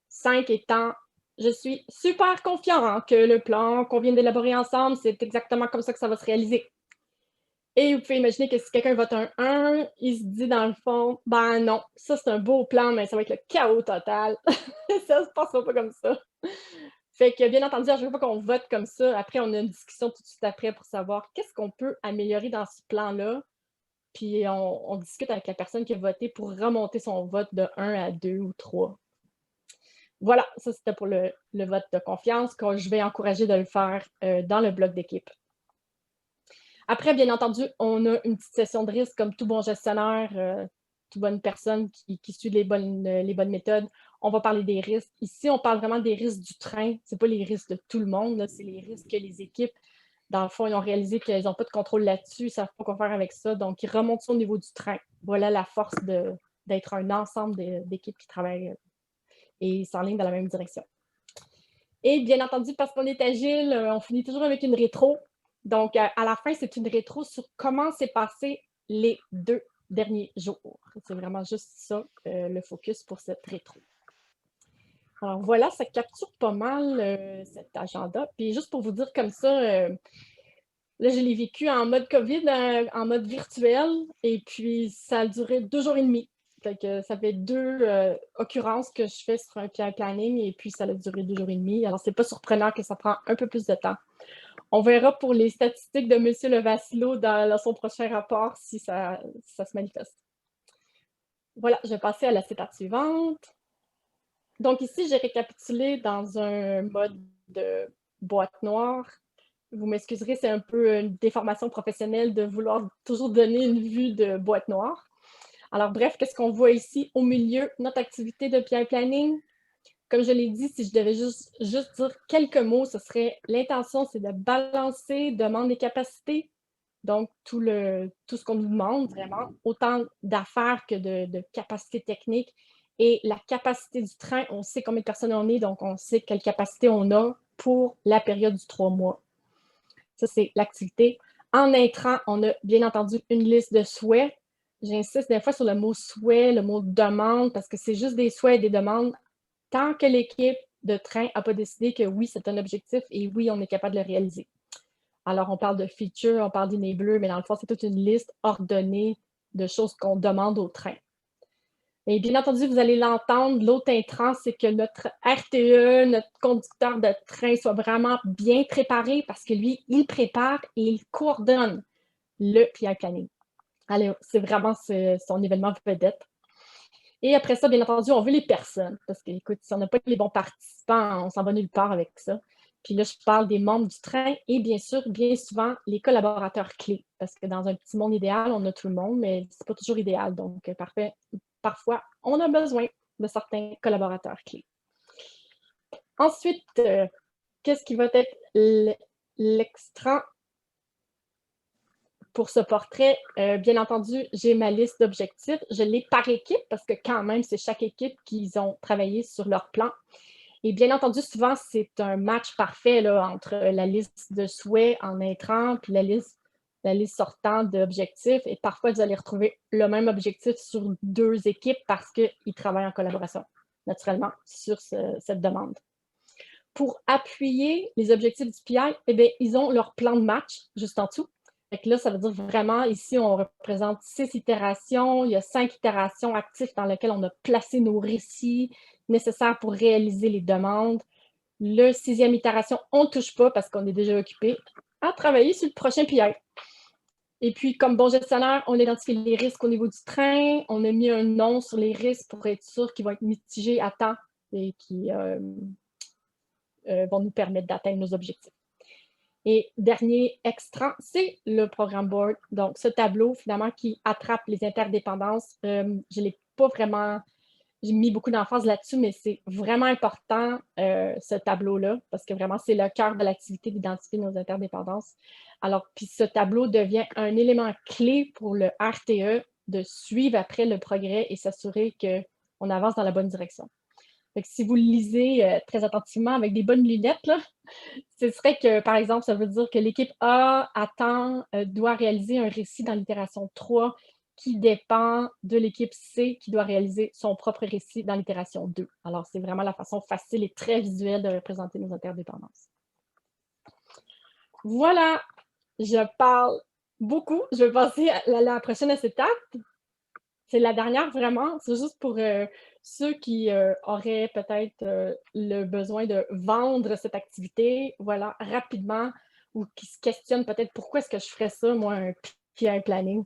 5 étant, je suis super confiant que le plan qu'on vient d'élaborer ensemble, c'est exactement comme ça que ça va se réaliser. Et vous pouvez imaginer que si quelqu'un vote un 1, il se dit dans le fond, ben non, ça c'est un beau plan, mais ça va être le chaos total. Ça se passera pas comme ça. Fait que bien entendu, à chaque fois qu'on vote comme ça, après on a une discussion tout de suite après pour savoir qu'est-ce qu'on peut améliorer dans ce plan-là. Puis on discute avec la personne qui a voté pour remonter son vote de 1 à 2 ou 3. Voilà, ça c'était pour le vote de confiance, que je vais encourager de le faire dans le bloc d'équipe. Après, bien entendu, on a une petite session de risque comme tout bon gestionnaire, toute bonne personne qui suit les bonnes méthodes. On va parler des risques. Ici, on parle vraiment des risques du train. Ce n'est pas les risques de tout le monde, c'est les risques que les équipes, dans le fond, ils ont réalisé qu'ils n'ont pas de contrôle là-dessus, ils ne savent pas quoi faire avec ça. Donc, ils remontent ça au niveau du train. Voilà la force d'être un ensemble d'équipes qui travaillent et s'enlignent dans la même direction. Et bien entendu, parce qu'on est agile, on finit toujours avec une rétro. Donc, à la fin, c'est une rétro sur comment s'est passé les 2 derniers jours. C'est vraiment juste ça, le focus pour cette rétro. Alors voilà, ça capture pas mal cet agenda. Puis juste pour vous dire comme ça, là, je l'ai vécu en mode COVID, en mode virtuel, et puis ça a duré 2 jours et demi. Fait que ça fait 2 occurrences que je fais sur un PI planning, et puis ça a duré 2 jours et demi. Alors, c'est pas surprenant que ça prend un peu plus de temps. On verra pour les statistiques de M. Levassilo dans son prochain rapport si ça se manifeste. Voilà, je vais passer à la étape suivante. Donc ici, j'ai récapitulé dans un mode de boîte noire. Vous m'excuserez, c'est un peu une déformation professionnelle de vouloir toujours donner une vue de boîte noire. Alors bref, qu'est-ce qu'on voit ici au milieu? Notre activité de PI Planning. Comme je l'ai dit, si je devais juste dire quelques mots, ce serait l'intention, c'est de balancer demande et capacité. Donc, tout ce qu'on nous demande, vraiment, autant d'affaires que de capacités techniques. Et la capacité du train, on sait combien de personnes on est, donc on sait quelle capacité on a pour la période du 3 mois. Ça, c'est l'activité. En intrant, on a bien entendu une liste de souhaits. J'insiste des fois sur le mot souhait, le mot demande, parce que c'est juste des souhaits et des demandes tant que l'équipe de train n'a pas décidé que oui, c'est un objectif et oui, on est capable de le réaliser. Alors, on parle de features, on parle d'enablers, mais dans le fond, c'est toute une liste ordonnée de choses qu'on demande au train. Et bien entendu, vous allez l'entendre, l'autre intrant, c'est que notre RTE, notre conducteur de train soit vraiment bien préparé parce que lui, il prépare et il coordonne le PI Planning. Allez, c'est vraiment son événement vedette. Et après ça, bien entendu, on veut les personnes. Parce que, écoute, si on n'a pas les bons participants, on s'en va nulle part avec ça. Puis là, je parle des membres du train et bien sûr, bien souvent, les collaborateurs clés. Parce que dans un petit monde idéal, on a tout le monde, mais ce n'est pas toujours idéal. Donc, parfois, on a besoin de certains collaborateurs clés. Ensuite, qu'est-ce qui va être l'extra pour ce portrait? Bien entendu, j'ai ma liste d'objectifs. Je l'ai par équipe parce que quand même, c'est chaque équipe qui ont travaillé sur leur plan. Et bien entendu, souvent, c'est un match parfait là, entre la liste de souhaits en intrant puis la liste sortante d'objectifs. Et parfois, vous allez retrouver le même objectif sur 2 équipes parce qu'ils travaillent en collaboration, naturellement, sur cette demande. Pour appuyer les objectifs du PI, eh bien, ils ont leur plan de match juste en dessous. Fait que là, ça veut dire vraiment, ici, on représente 6 itérations. Il y a 5 itérations actives dans lesquelles on a placé nos récits nécessaires pour réaliser les demandes. Le 6e itération, on ne touche pas parce qu'on est déjà occupé à travailler sur le prochain PI. Et puis, comme bon gestionnaire, on identifie les risques au niveau du train. On a mis un nom sur les risques pour être sûr qu'ils vont être mitigés à temps et qui vont nous permettre d'atteindre nos objectifs. Et dernier extra, c'est le programme board. Donc, ce tableau, finalement, qui attrape les interdépendances. Je ne l'ai pas vraiment... J'ai mis beaucoup d'emphase là-dessus, mais c'est vraiment important, ce tableau-là, parce que vraiment, c'est le cœur de l'activité d'identifier nos interdépendances. Alors, puis ce tableau devient un élément clé pour le RTE de suivre après le progrès et s'assurer qu'on avance dans la bonne direction. Fait que si vous le lisez très attentivement avec des bonnes lunettes, là, ce serait que, par exemple, ça veut dire que l'équipe A doit réaliser un récit dans l'itération 3 qui dépend de l'équipe C qui doit réaliser son propre récit dans l'itération 2. Alors, c'est vraiment la façon facile et très visuelle de représenter nos interdépendances. Voilà, je parle beaucoup. Je vais passer à la prochaine étape. C'est la dernière vraiment. C'est juste pour ceux qui auraient peut-être le besoin de vendre cette activité, voilà, rapidement, ou qui se questionnent peut-être pourquoi est-ce que je ferais ça, moi, un PI planning.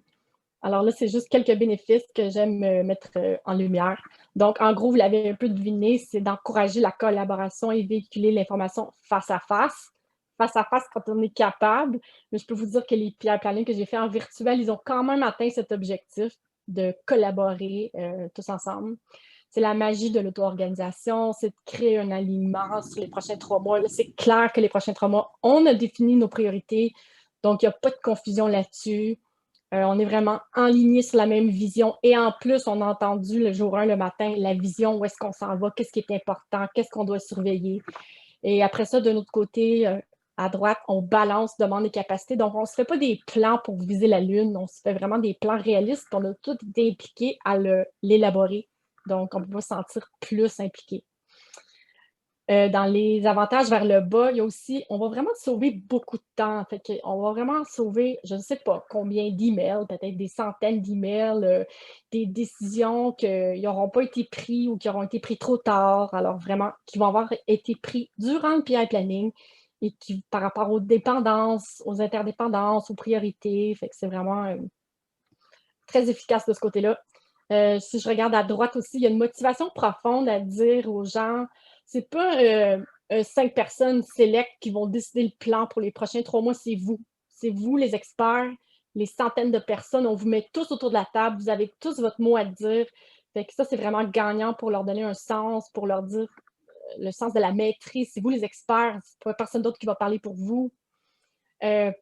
Alors là, c'est juste quelques bénéfices que j'aime mettre en lumière. Donc, en gros, vous l'avez un peu deviné, c'est d'encourager la collaboration et véhiculer l'information face à face. Face à face quand on est capable. Mais je peux vous dire que les PR planning que j'ai fait en virtuel, ils ont quand même atteint cet objectif de collaborer tous ensemble. C'est la magie de l'auto-organisation, c'est de créer un alignement sur les prochains 3 mois. Là, c'est clair que les prochains 3 mois, on a défini nos priorités, donc il n'y a pas de confusion là-dessus. On est vraiment enligné sur la même vision et en plus, on a entendu le jour 1 le matin, la vision, où est-ce qu'on s'en va, qu'est-ce qui est important, qu'est-ce qu'on doit surveiller. Et après ça, de notre côté, à droite, on balance demande et capacité. Donc, on ne se fait pas des plans pour viser la Lune, on se fait vraiment des plans réalistes. On a tout été impliqué à l'élaborer. Donc, on peut pas se sentir plus impliqué. Dans les avantages vers le bas, il y a aussi, on va vraiment sauver beaucoup de temps. Fait on va vraiment sauver, je ne sais pas combien d'emails, peut-être des centaines d'emails, des décisions qui n'auront pas été prises ou qui auront été prises trop tard, alors vraiment, qui vont avoir été pris durant le PI planning et qui, par rapport aux dépendances, aux interdépendances, aux priorités, fait que c'est vraiment très efficace de ce côté-là. Si je regarde à droite aussi, il y a une motivation profonde à dire aux gens, c'est pas 5 personnes select qui vont décider le plan pour les prochains 3 mois, c'est vous. C'est vous, les experts, les centaines de personnes. On vous met tous autour de la table, vous avez tous votre mot à dire. Fait que ça, c'est vraiment gagnant pour leur donner un sens, pour leur dire le sens de la maîtrise. C'est vous, les experts, c'est pas personne d'autre qui va parler pour vous.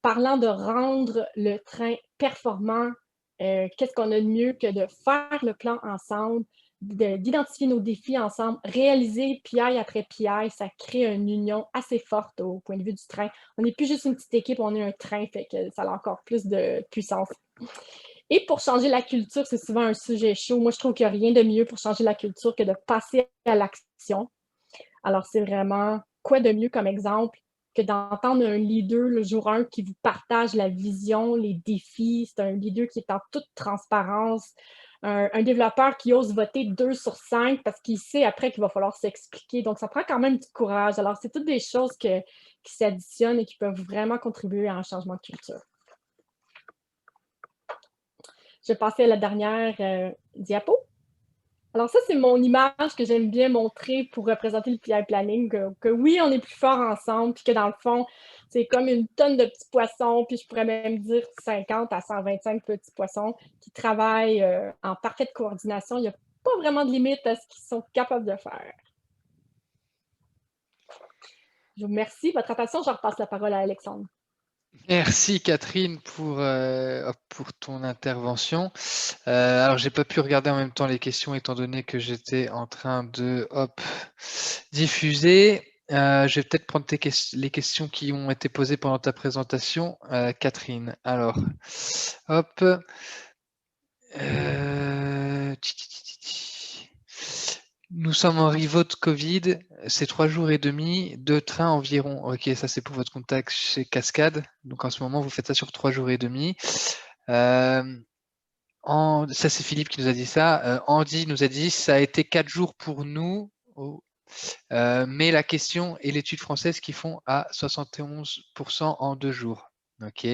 Parlant de rendre le train performant, qu'est-ce qu'on a de mieux que de faire le plan ensemble, d'identifier nos défis ensemble, réaliser PI après PI, ça crée une union assez forte au point de vue du train. On n'est plus juste une petite équipe, on est un train, fait que ça a encore plus de puissance. Et pour changer la culture, c'est souvent un sujet chaud. Moi, je trouve qu'il n'y a rien de mieux pour changer la culture que de passer à l'action. Alors, c'est vraiment quoi de mieux comme exemple que d'entendre un leader le jour 1 qui vous partage la vision, les défis. C'est un leader qui est en toute transparence. Un développeur qui ose voter 2 sur 5 parce qu'il sait après qu'il va falloir s'expliquer. Donc, ça prend quand même du courage. Alors, c'est toutes des choses qui s'additionnent et qui peuvent vraiment contribuer à un changement de culture. Je vais passer à la dernière diapo. Alors ça, c'est mon image que j'aime bien montrer pour représenter le PI planning, que oui, on est plus fort ensemble, puis que dans le fond, c'est comme une tonne de petits poissons, puis je pourrais même dire 50 à 125 petits poissons qui travaillent en parfaite coordination. Il n'y a pas vraiment de limite à ce qu'ils sont capables de faire. Je vous remercie. Votre attention, je repasse la parole à Alexandre. Merci Catherine pour ton intervention. Alors, j'ai pas pu regarder en même temps les questions étant donné que j'étais en train de diffuser. Je vais peut-être prendre les questions qui ont été posées pendant ta présentation, Catherine. Alors, hop. Nous sommes en remote Covid, c'est 3 jours et demi, 2 trains environ. Ok, ça c'est pour votre contact chez Cascade. Donc en ce moment, vous faites ça sur 3 jours et demi. Ça c'est Philippe qui nous a dit ça. Andy nous a dit ça a été 4 jours pour nous, mais la question et l'étude française qui font à 71% en 2 jours. Ok.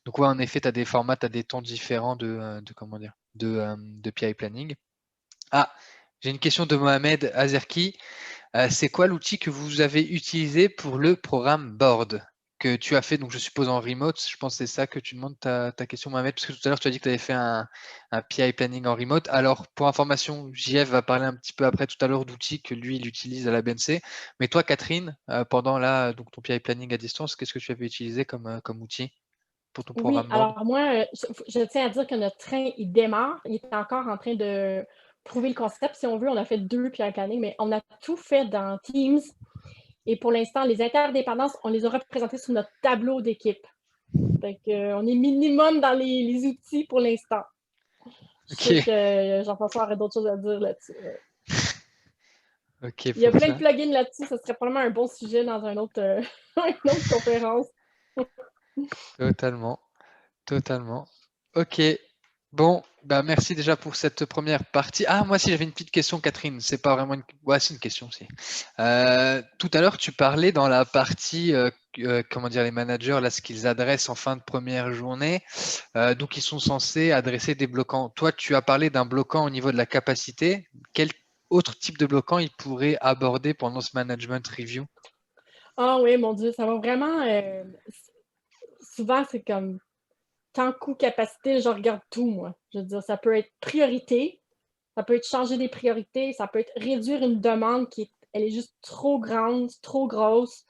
Donc ouais, en effet, tu as des formats, tu as des temps différents de PI planning. Ah, j'ai une question de Mohamed Azerki. C'est quoi l'outil que vous avez utilisé pour le programme Board que tu as fait, donc je suppose en remote? Je pense que c'est ça que tu demandes ta question, Mohamed, parce que tout à l'heure tu as dit que tu avais fait un PI planning en remote. Alors pour information, JF va parler un petit peu après tout à l'heure d'outils que lui il utilise à la BNC. Mais toi, Catherine, pendant donc ton PI planning à distance, qu'est-ce que tu avais utilisé comme outil pour ton programme Board? Alors moi, je tiens à dire que notre train, il démarre. Il est encore en train de prouver le concept, si on veut. On a fait 2 PI planning, mais on a tout fait dans Teams. Et pour l'instant, les interdépendances, on les a représentées sur notre tableau d'équipe. Fait on est minimum dans les outils pour l'instant. Je sais que Jean-François aurait d'autres choses à dire là-dessus. Ok, il y a plein de plugins là-dessus. Ce serait probablement un bon sujet dans une autre conférence. Totalement. Ok. Bon, bah merci déjà pour cette première partie. Ah, moi aussi j'avais une petite question, Catherine. C'est pas vraiment une... Ouais, c'est une question aussi. Tout à l'heure, tu parlais dans la partie, comment dire, les managers, là, ce qu'ils adressent en fin de première journée. Donc, ils sont censés adresser des bloquants. Toi, tu as parlé d'un bloquant au niveau de la capacité. Quel autre type de bloquant ils pourraient aborder pendant ce management review? Ah oui, mon Dieu, ça va vraiment. Souvent, c'est comme temps, coût, capacité, je regarde tout, moi. Je veux dire, ça peut être priorité, ça peut être changer des priorités, ça peut être réduire une demande elle est juste trop grande, trop grosse.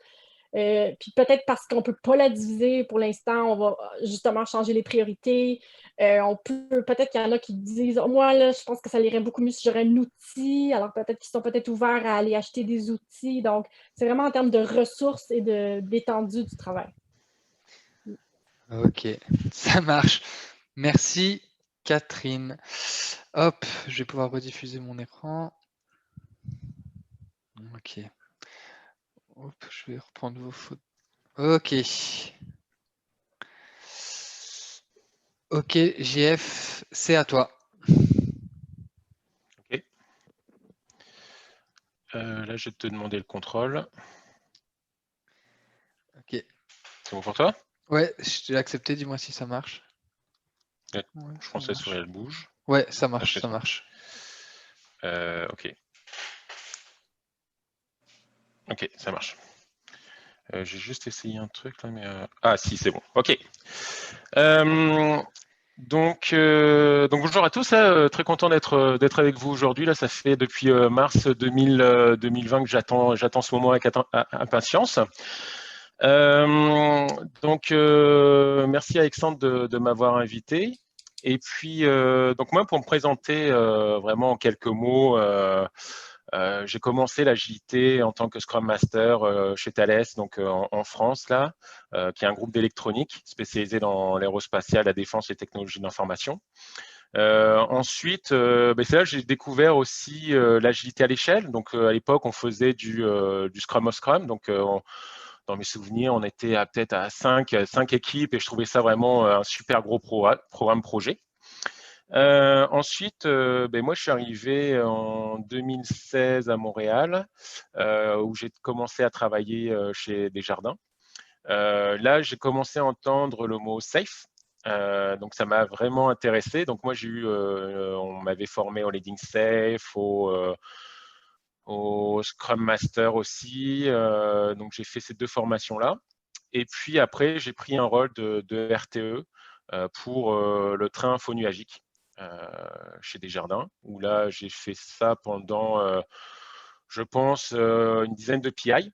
Puis peut-être parce qu'on ne peut pas la diviser pour l'instant, on va justement changer les priorités. Peut-être qu'il y en a qui disent oh, moi, là, je pense que ça irait beaucoup mieux si j'aurais un outil. Alors peut-être qu'ils sont peut-être ouverts à aller acheter des outils. Donc, c'est vraiment en termes de ressources et d'étendue du travail. Ok, ça marche. Merci, Catherine. Hop, je vais pouvoir rediffuser mon écran. Ok. Hop, je vais reprendre vos photos. Ok. Ok, JF, c'est à toi. Ok. Là, je vais te demander le contrôle. Ok. C'est bon pour toi? Ouais, je t'ai accepté, dis-moi si ça marche. Ouais, Ouais, je ça pense que la marche. souris, elle bouge. Ouais, ça Ah, marche, ça marche. Ok. Ok, ça marche. J'ai juste essayé un truc là, mais ah si, c'est bon. Ok. Donc bonjour à tous. Très content d'être avec vous aujourd'hui. Là, ça fait depuis mars 2020 que j'attends ce moment avec impatience. Merci à Alexandre de m'avoir invité. Et puis donc moi, pour me présenter vraiment en quelques mots. J'ai commencé l'agilité en tant que Scrum Master chez Thales, donc en France, là, qui est un groupe d'électronique spécialisé dans l'aérospatiale, la défense et les technologies d'information. Ensuite, c'est là que j'ai découvert aussi l'agilité à l'échelle. Donc à l'époque, on faisait du Scrum of Scrum. Donc dans mes souvenirs, on était peut-être à 5 équipes et je trouvais ça vraiment un super gros programme projet. Ensuite, moi, je suis arrivé en 2016 à Montréal, où j'ai commencé à travailler chez Desjardins. Là, j'ai commencé à entendre le mot safe. Donc, ça m'a vraiment intéressé. Donc, moi, on m'avait formé au Leading Safe, au Scrum Master aussi. Donc, j'ai fait ces deux formations-là. Et puis après, j'ai pris un rôle de RTE pour le train infonuagique chez Desjardins, où là, j'ai fait ça pendant, je pense, une dizaine de PI.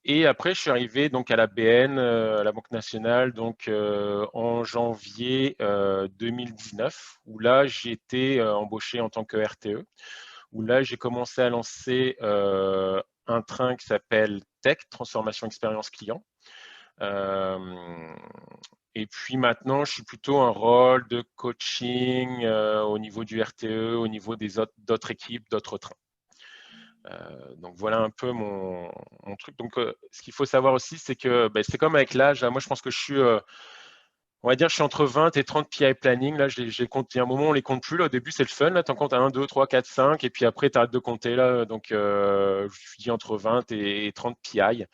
Et après, je suis arrivé donc à la BN, à la Banque Nationale, donc en janvier 2019, où là, j'ai été embauché en tant que RTE, où là, j'ai commencé à lancer un train qui s'appelle TEC, Transformation Expérience Client. Et puis maintenant, je suis plutôt un rôle de coaching au niveau du RTE, au niveau des d'autres équipes, d'autres trains. Donc voilà un peu mon truc. Donc ce qu'il faut savoir aussi, c'est que c'est comme avec l'âge. Moi, je pense que je suis, on va dire, je suis entre 20 et 30 PI planning. Là, j'ai compté. Il y a un moment, on les compte plus. Là, au début, c'est le fun. Là, tu en comptes à 1, 2, 3, 4, 5. Et puis après, tu arrêtes de compter. Là, donc je dis entre 20 et 30 PI.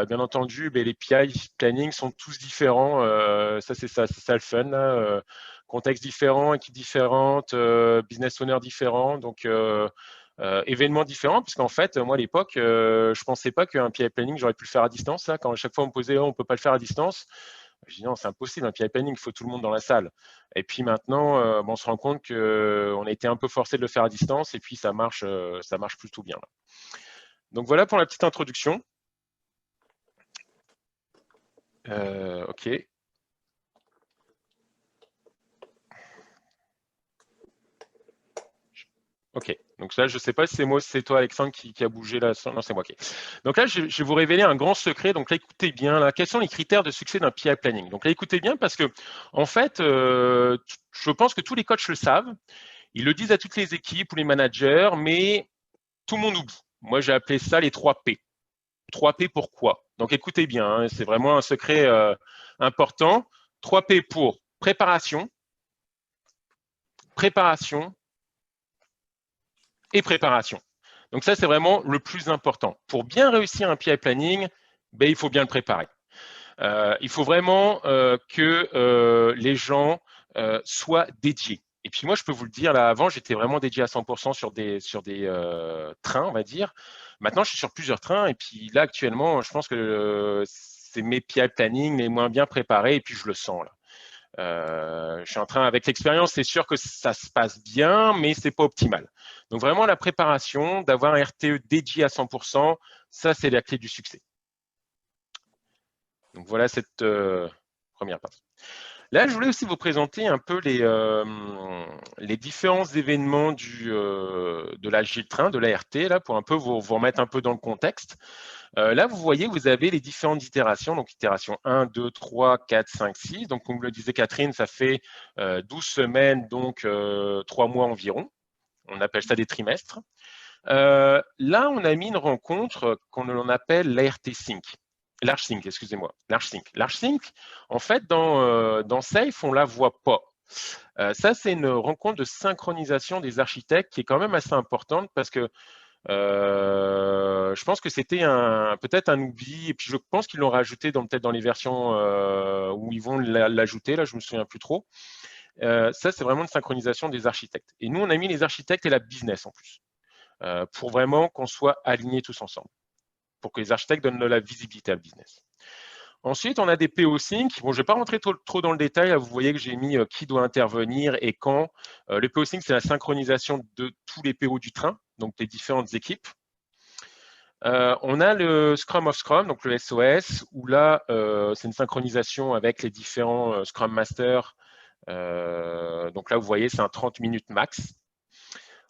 Bien entendu, les PI planning sont tous différents. Ça, c'est ça le fun. Là. Contexte différent, équipe différente, business owner différent. Donc, événements différents, parce qu'en fait, moi à l'époque, je pensais pas qu'un PI planning, j'aurais pu le faire à distance. Là, quand à chaque fois on me posait, on peut pas le faire à distance, je dis non, c'est impossible, un PI planning, il faut tout le monde dans la salle. Et puis maintenant, on se rend compte qu'on a été un peu forcé de le faire à distance, et puis ça marche plutôt bien. Là. Donc voilà pour la petite introduction. Ok. Ok, donc là, je ne sais pas si c'est moi, c'est toi, Alexandre, qui a bougé là. Non, c'est moi. Ok. Donc là, je vais vous révéler un grand secret. Donc là, écoutez bien. Là, quels sont les critères de succès d'un PI planning? Donc là, écoutez bien parce que, en fait, je pense que tous les coachs le savent. Ils le disent à toutes les équipes ou les managers, mais tout le monde oublie. Moi, j'ai appelé ça les 3 P. 3 P pourquoi? Donc écoutez bien, hein, c'est vraiment un secret important. 3 P pour préparation, préparation et préparation. Donc ça, c'est vraiment le plus important. Pour bien réussir un PI planning, ben, il faut bien le préparer. Il faut vraiment que les gens soient dédiés. Et puis moi, je peux vous le dire, là, avant, j'étais vraiment dédié à 100% sur des trains, on va dire. Maintenant, je suis sur plusieurs trains. Et puis là, actuellement, je pense que c'est mes PI planning les moins bien préparés. Et puis, je le sens, là. Je suis en train, avec l'expérience, c'est sûr que ça se passe bien, mais c'est pas optimal. Donc vraiment, la préparation, d'avoir un RTE dédié à 100%, ça, c'est la clé du succès. Donc voilà cette première partie. Là, je voulais aussi vous présenter un peu les différents événements de l'Agile Train, de l'ART, là, pour un peu vous remettre un peu dans le contexte. Là, vous voyez, vous avez les différentes itérations, donc itération 1, 2, 3, 4, 5, 6. Donc, comme le disait Catherine, ça fait 12 semaines, donc 3 mois environ. On appelle ça des trimestres. Là, on a mis une rencontre qu'on appelle l'ART Sync. Large Sync, excusez-moi. Large Sync. Large Sync, en fait, dans Safe, on ne la voit pas. Ça, c'est une rencontre de synchronisation des architectes qui est quand même assez importante parce que je pense que c'était peut-être un oubli, et puis je pense qu'ils l'ont rajouté peut-être dans les versions où ils vont l'ajouter, là je me souviens plus trop. Ça, c'est vraiment une synchronisation des architectes. Et nous, on a mis les architectes et la business en plus, pour vraiment qu'on soit alignés tous ensemble, pour que les architectes donnent de la visibilité à le business. Ensuite, on a des PO Sync. Bon, je ne vais pas rentrer trop dans le détail. Là, vous voyez que j'ai mis qui doit intervenir et quand. Le PO Sync, c'est la synchronisation de tous les PO du train, donc des différentes équipes. On a le Scrum of Scrum, donc le SOS, où là, c'est une synchronisation avec les différents Scrum Masters. Donc là, vous voyez, c'est un 30 minutes max.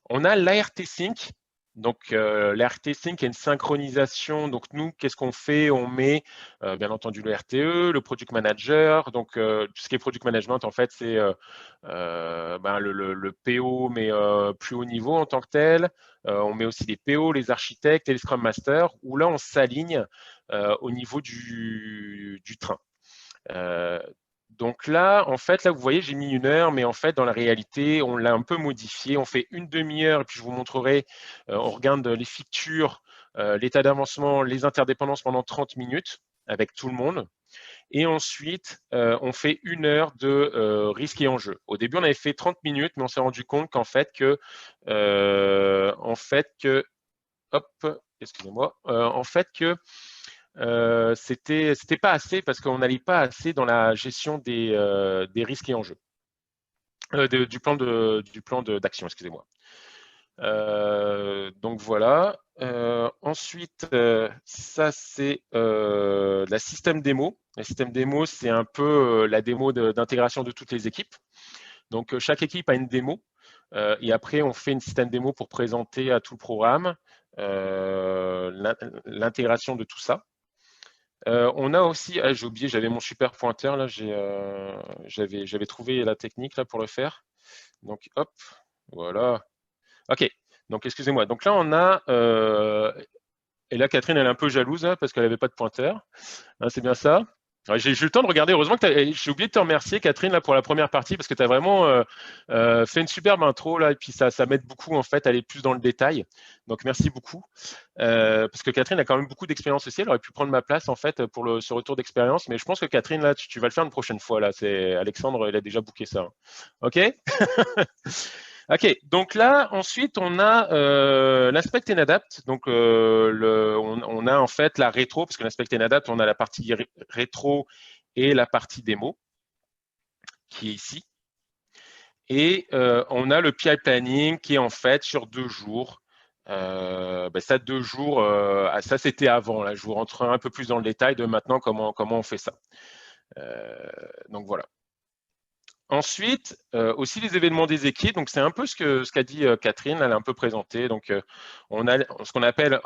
On a l'ART Sync. Donc, l'ART Sync est une synchronisation. Donc, nous, qu'est-ce qu'on fait? On met, bien entendu, le RTE, le Product Manager. Donc, tout ce qui est Product Management, en fait, c'est le PO, mais plus haut niveau en tant que tel. On met aussi les PO, les architectes et les Scrum Masters, où là, on s'aligne au niveau du train. Donc là, en fait, là, vous voyez, j'ai mis 1 heure, mais en fait, dans la réalité, on l'a un peu modifié. On fait une demi-heure, et puis je vous montrerai, on regarde les features, l'état d'avancement, les interdépendances pendant 30 minutes avec tout le monde. Et ensuite, on fait 1 heure de risque et enjeu. Au début, on avait fait 30 minutes, mais on s'est rendu compte qu'en fait, c'était pas assez parce qu'on n'allait pas assez dans la gestion des risques et enjeux. Du plan d'action, excusez-moi. Donc voilà. Ensuite, ça c'est la système démo. La système démo, c'est un peu la démo d'intégration de toutes les équipes. Donc chaque équipe a une démo. Et après, on fait une système démo pour présenter à tout le programme l'intégration de tout ça. On a aussi, j'ai oublié, j'avais mon super pointeur là, j'avais trouvé la technique là pour le faire. Donc hop, voilà. Ok, donc excusez-moi. Donc là on a, et là Catherine elle est un peu jalouse hein, parce qu'elle n'avait pas de pointeur. Hein, c'est bien ça. J'ai eu le temps de regarder. Heureusement que j'ai oublié de te remercier, Catherine, là, pour la première partie, parce que tu as vraiment fait une superbe intro, là, et puis ça m'aide beaucoup, en fait, à aller plus dans le détail. Donc, merci beaucoup. Parce que Catherine a quand même beaucoup d'expérience aussi. Elle aurait pu prendre ma place, en fait, pour ce retour d'expérience. Mais je pense que Catherine, là, tu vas le faire une prochaine fois. Là. Alexandre, il a déjà booké ça. OK. OK, donc là, ensuite, on a l'Inspect and Adapt. Donc, on a en fait la rétro, parce que l'Inspect and Adapt, on a la partie rétro et la partie démo, qui est ici. Et on a le PI Planning, qui est en fait sur 2 jours. Ça, 2 jours, ça c'était avant. Là, je vous rentre un peu plus dans le détail de maintenant comment on fait ça. Donc, voilà. Ensuite, aussi les événements des équipes. Donc, c'est un peu ce qu'a dit Catherine, elle a un peu présenté. Donc, on a ce qu'on appelle,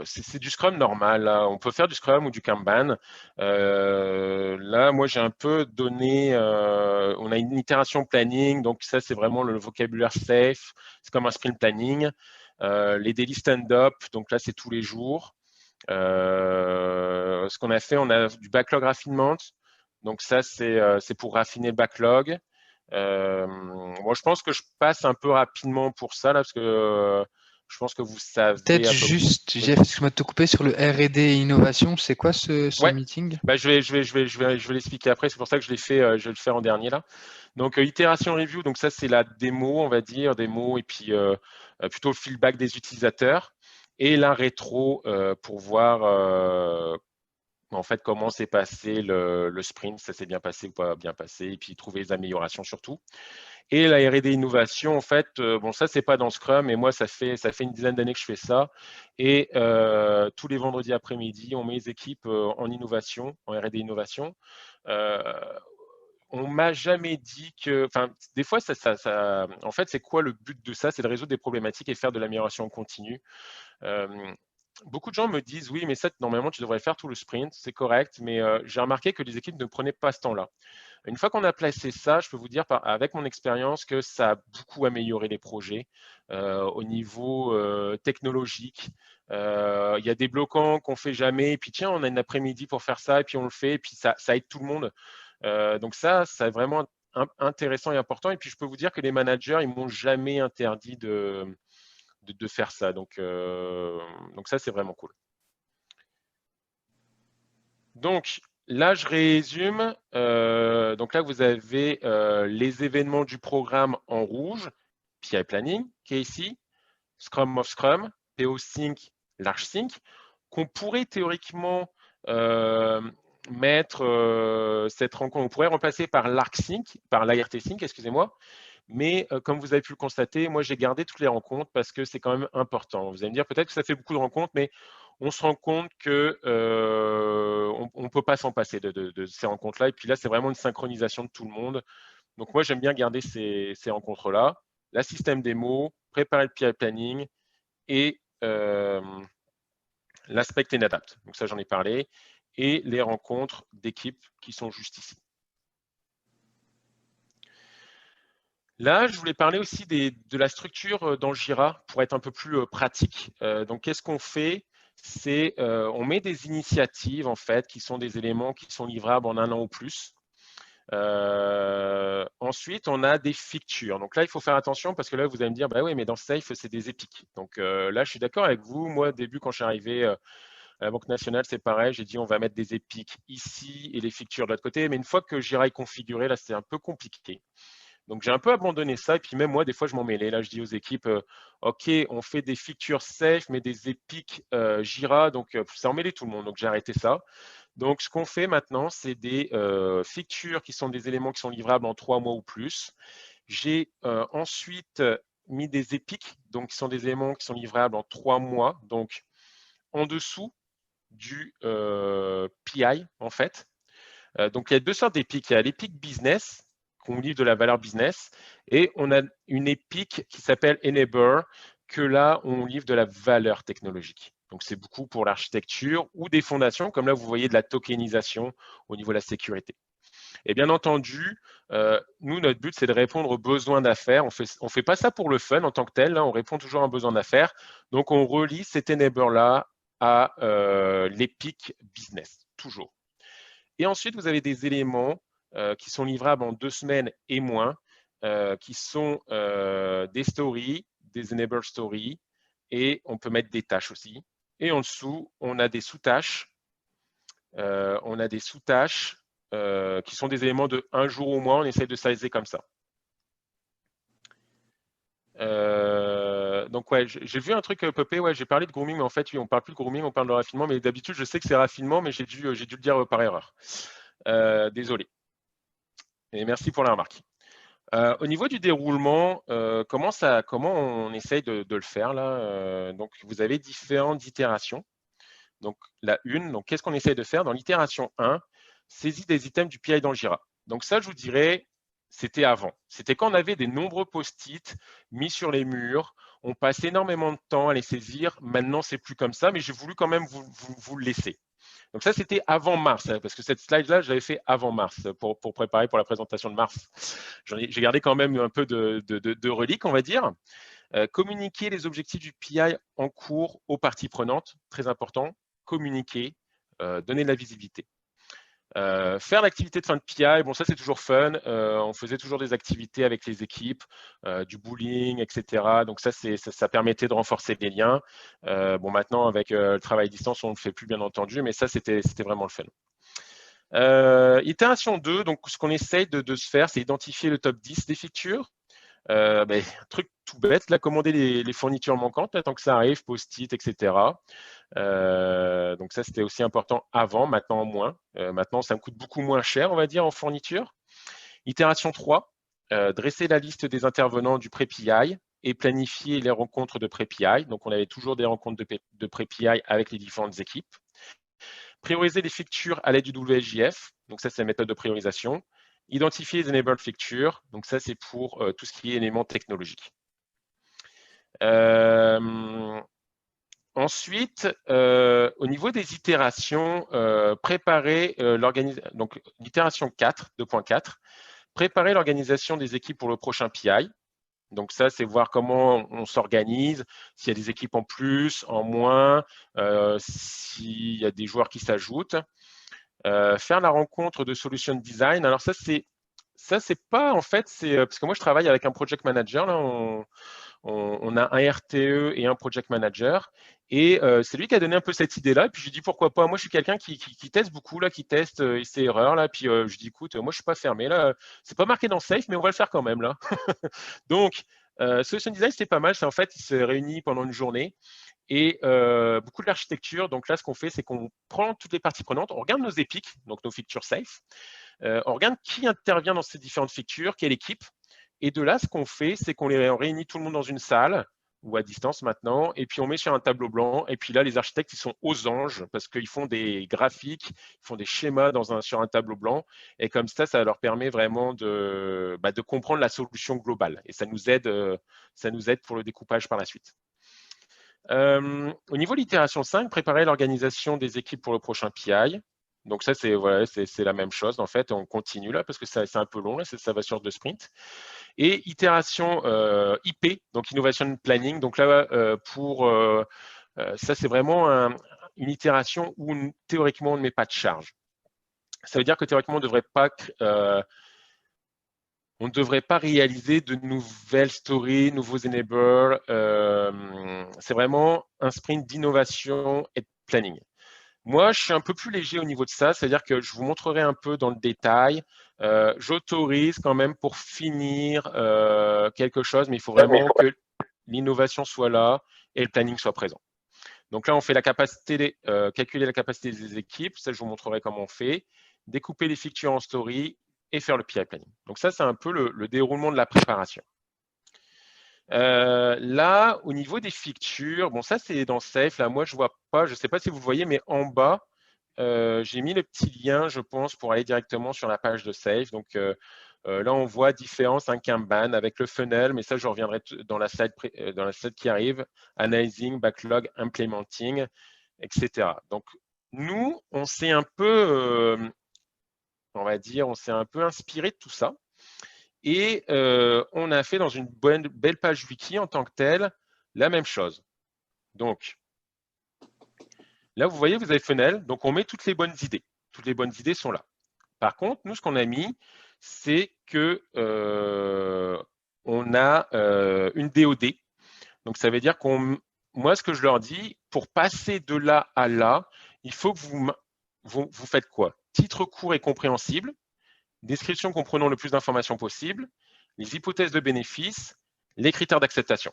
c'est du Scrum normal. Là. On peut faire du Scrum ou du Kanban. Là, moi, j'ai un peu donné, on a une itération planning. Donc, ça, c'est vraiment le vocabulaire safe. C'est comme un sprint planning. Les daily stand-up. Donc, là, c'est tous les jours. Ce qu'on a fait, on a du backlog raffinement. Donc ça, c'est pour raffiner le backlog. Moi, je pense que je passe un peu rapidement pour ça, là, parce que je pense que vous savez Peut-être à peu près. juste, Oui. Jeff, excuse-moi de te couper sur le R&D et innovation. C'est quoi ce Ouais, meeting? bah, je vais l'expliquer après. C'est pour ça que je l'ai fait, je vais le faire en dernier là. Donc, itération review, donc ça, c'est la démo, on va dire, démo, et puis plutôt le feedback des utilisateurs. Et la rétro pour voir en fait comment s'est passé le sprint, ça s'est bien passé ou pas bien passé, et puis trouver les améliorations surtout. Et la R&D innovation, en fait, bon, ça, c'est pas dans Scrum, mais moi, ça fait une dizaine d'années que je fais ça. Et tous les vendredis après-midi, on met les équipes en innovation, en R&D innovation. On m'a jamais dit que, enfin, des fois, en fait, c'est quoi le but de ça? C'est de résoudre des problématiques et faire de l'amélioration continue. Beaucoup de gens me disent, oui, mais ça, normalement, tu devrais faire tout le sprint, c'est correct, mais j'ai remarqué que les équipes ne prenaient pas ce temps-là. Une fois qu'on a placé ça, je peux vous dire avec mon expérience que ça a beaucoup amélioré les projets au niveau technologique. Il y a des bloquants qu'on fait jamais, et puis tiens, on a une après-midi pour faire ça, et puis on le fait, et puis ça aide tout le monde. Donc ça, c'est vraiment intéressant et important. Et puis je peux vous dire que les managers, ils m'ont jamais interdit de faire ça. Donc ça, c'est vraiment cool. Donc, là, je résume. Donc là, vous avez les événements du programme en rouge, PI Planning, qui est ici, Scrum of Scrum, PO Sync, Large Sync, qu'on pourrait théoriquement mettre cette rencontre, on pourrait remplacer par l'ARC Sync, par l'ART Sync, excusez-moi. Mais comme vous avez pu le constater, moi, j'ai gardé toutes les rencontres parce que c'est quand même important. Vous allez me dire peut-être que ça fait beaucoup de rencontres, mais on se rend compte que on ne peut pas s'en passer de ces rencontres-là. Et puis là, c'est vraiment une synchronisation de tout le monde. Donc moi, j'aime bien garder ces rencontres-là. La système démo, préparer le PI planning et l'aspect and adapt. Donc ça, j'en ai parlé. Et les rencontres d'équipe qui sont juste ici. Là, je voulais parler aussi de la structure dans Jira pour être un peu plus pratique. Donc, qu'est-ce qu'on fait? C'est on met des initiatives en fait qui sont des éléments qui sont livrables en 1 an ou plus. Ensuite, on a des features. Donc là, il faut faire attention parce que là, vous allez me dire, bah oui, mais dans Safe, c'est des épiques. Donc là, je suis d'accord avec vous. Moi, au début, quand je suis arrivé à la Banque nationale, c'est pareil. J'ai dit, on va mettre des épiques ici et les features de l'autre côté. Mais une fois que Jira est configuré, là, c'est un peu compliqué. Donc, j'ai un peu abandonné ça. Et puis, même moi, des fois, je m'en mêlais. Là, je dis aux équipes, OK, on fait des features safe, mais des épiques Jira. Donc, ça emmêlait tout le monde. Donc, j'ai arrêté ça. Donc, ce qu'on fait maintenant, c'est des features qui sont des éléments qui sont livrables en 3 mois ou plus. J'ai ensuite mis des épiques, donc qui sont des éléments qui sont livrables en 3 mois. Donc, en dessous du PI, en fait. Donc, il y a 2 sortes d'épiques. Il y a l'épique business, qu'on livre de la valeur business, et on a une épique qui s'appelle Enabler, que là, on livre de la valeur technologique. Donc, c'est beaucoup pour l'architecture ou des fondations, comme là, vous voyez de la tokenisation au niveau de la sécurité. Et bien entendu, nous, notre but, c'est de répondre aux besoins d'affaires. On fait pas ça pour le fun en tant que tel, hein, on répond toujours à un besoin d'affaires. Donc, on relie cet enabler-là à l'épique business, toujours. Et ensuite, vous avez des éléments qui sont livrables en 2 semaines et moins, qui sont des stories, des enable stories, et on peut mettre des tâches aussi. Et en dessous, on a des sous-tâches. Qui sont des éléments de 1 jour ou moins. On essaie de sizer comme ça. Donc ouais, j'ai vu un truc popé, ouais, j'ai parlé de grooming, mais en fait, oui, on parle plus de grooming, on parle de raffinement, mais d'habitude, je sais que c'est raffinement, mais j'ai dû le dire par erreur. Désolé. Et merci pour la remarque. Au niveau du déroulement, comment on essaye de le faire là? Donc, vous avez différentes itérations. Donc, la une, donc qu'est-ce qu'on essaye de faire? Dans l'itération 1, saisie des items du PI dans le Jira. Donc ça, je vous dirais, c'était avant. C'était quand on avait des nombreux post-it mis sur les murs. On passe énormément de temps à les saisir. Maintenant, c'est plus comme ça, mais j'ai voulu quand même vous le laisser. Donc ça, c'était avant mars, hein, parce que cette slide-là, je l'avais fait avant mars, pour préparer pour la présentation de mars. J'ai gardé quand même un peu de reliques, on va dire. Communiquer les objectifs du PI en cours aux parties prenantes, très important. Communiquer, donner de la visibilité. Faire l'activité de fin de PI, bon, ça c'est toujours fun. On faisait toujours des activités avec les équipes, du bowling, etc. Donc ça permettait de renforcer les liens. Bon, maintenant avec le travail à distance, on ne le fait plus bien entendu, mais ça c'était vraiment le fun. Itération 2, donc ce qu'on essaye de se faire, c'est identifier le top 10 des features. Un truc tout bête, là, commander les fournitures manquantes, là, tant que ça arrive, post-it, etc. Donc ça, c'était aussi important avant, maintenant moins. Maintenant, ça me coûte beaucoup moins cher, on va dire, en fourniture. Itération 3, dresser la liste des intervenants du pré-PI et planifier les rencontres de pré-PI. Donc, on avait toujours des rencontres de pré-PI avec les différentes équipes. Prioriser les features à l'aide du WSJF. Donc ça, c'est la méthode de priorisation. Identifier les enabled features. Donc ça, c'est pour tout ce qui est éléments technologiques. Ensuite, au niveau des itérations, préparer l'organisation. Donc, l'itération 4, 2.4, préparer l'organisation des équipes pour le prochain PI. Donc ça, c'est voir comment on s'organise, s'il y a des équipes en plus, en moins, s'il y a des joueurs qui s'ajoutent. Faire la rencontre de solution design. Alors ça, c'est pas en fait, c'est parce que moi je travaille avec un project manager. Là, on a un RTE et un project manager. Et c'est lui qui a donné un peu cette idée-là. Et puis je lui dis pourquoi pas. Moi, je suis quelqu'un qui teste beaucoup, là, qui teste ses erreurs. Là. Puis je dis écoute, moi, je suis pas fermé. Là, c'est pas marqué dans Safe, mais on va le faire quand même. Là. Donc, Solution Design, c'est pas mal. C'est en fait, il se réunit pendant une journée et beaucoup de l'architecture. Donc là, ce qu'on fait, c'est qu'on prend toutes les parties prenantes, on regarde nos épiques, donc nos features safe, on regarde qui intervient dans ces différentes features, quelle équipe. Et de là, ce qu'on fait, c'est qu'on réunit tout le monde dans une salle ou à distance maintenant, et puis on met sur un tableau blanc. Et puis là, les architectes, ils sont aux anges parce qu'ils font des graphiques, ils font des schémas sur un tableau blanc. Et comme ça leur permet vraiment de comprendre la solution globale. Et ça nous aide pour le découpage par la suite. Au niveau de l'itération 5, préparer l'organisation des équipes pour le prochain PI. Donc ça, c'est la même chose. En fait, on continue là parce que c'est un peu long, là, ça va sur 2 sprints. Et itération IP, donc Innovation Planning. Donc là, ça, c'est vraiment une itération où théoriquement, on ne met pas de charge. Ça veut dire que théoriquement, on ne devrait pas réaliser de nouvelles stories, nouveaux enablers. C'est vraiment un sprint d'innovation et de planning. Moi, je suis un peu plus léger au niveau de ça, c'est-à-dire que je vous montrerai un peu dans le détail. J'autorise quand même pour finir quelque chose, mais il faut vraiment que l'innovation soit là et le planning soit présent. Donc là, on fait calculer la capacité des équipes. Ça, je vous montrerai comment on fait. Découper les features en story et faire le PI planning. Donc ça, c'est un peu le déroulement de la préparation. Là, au niveau des features, bon, ça, c'est dans Safe. Là, moi, je ne vois pas, je ne sais pas si vous voyez, mais en bas, j'ai mis le petit lien, je pense, pour aller directement sur la page de Safe. Donc là, on voit différence, un Kanban avec le funnel, mais ça, je reviendrai dans la slide qui arrive, Analyzing, Backlog, Implementing, etc. Donc, nous, on s'est un peu, on va dire, on s'est un peu inspiré de tout ça. Et on a fait dans une belle page wiki en tant que telle la même chose. Donc, là, vous voyez, vous avez funnel. Donc, on met toutes les bonnes idées. Toutes les bonnes idées sont là. Par contre, nous, ce qu'on a mis, c'est que on a une DOD. Donc, ça veut dire moi, ce que je leur dis, pour passer de là à là, il faut que vous faites quoi? Titre court et compréhensible, description comprenant le plus d'informations possible, les hypothèses de bénéfices, les critères d'acceptation.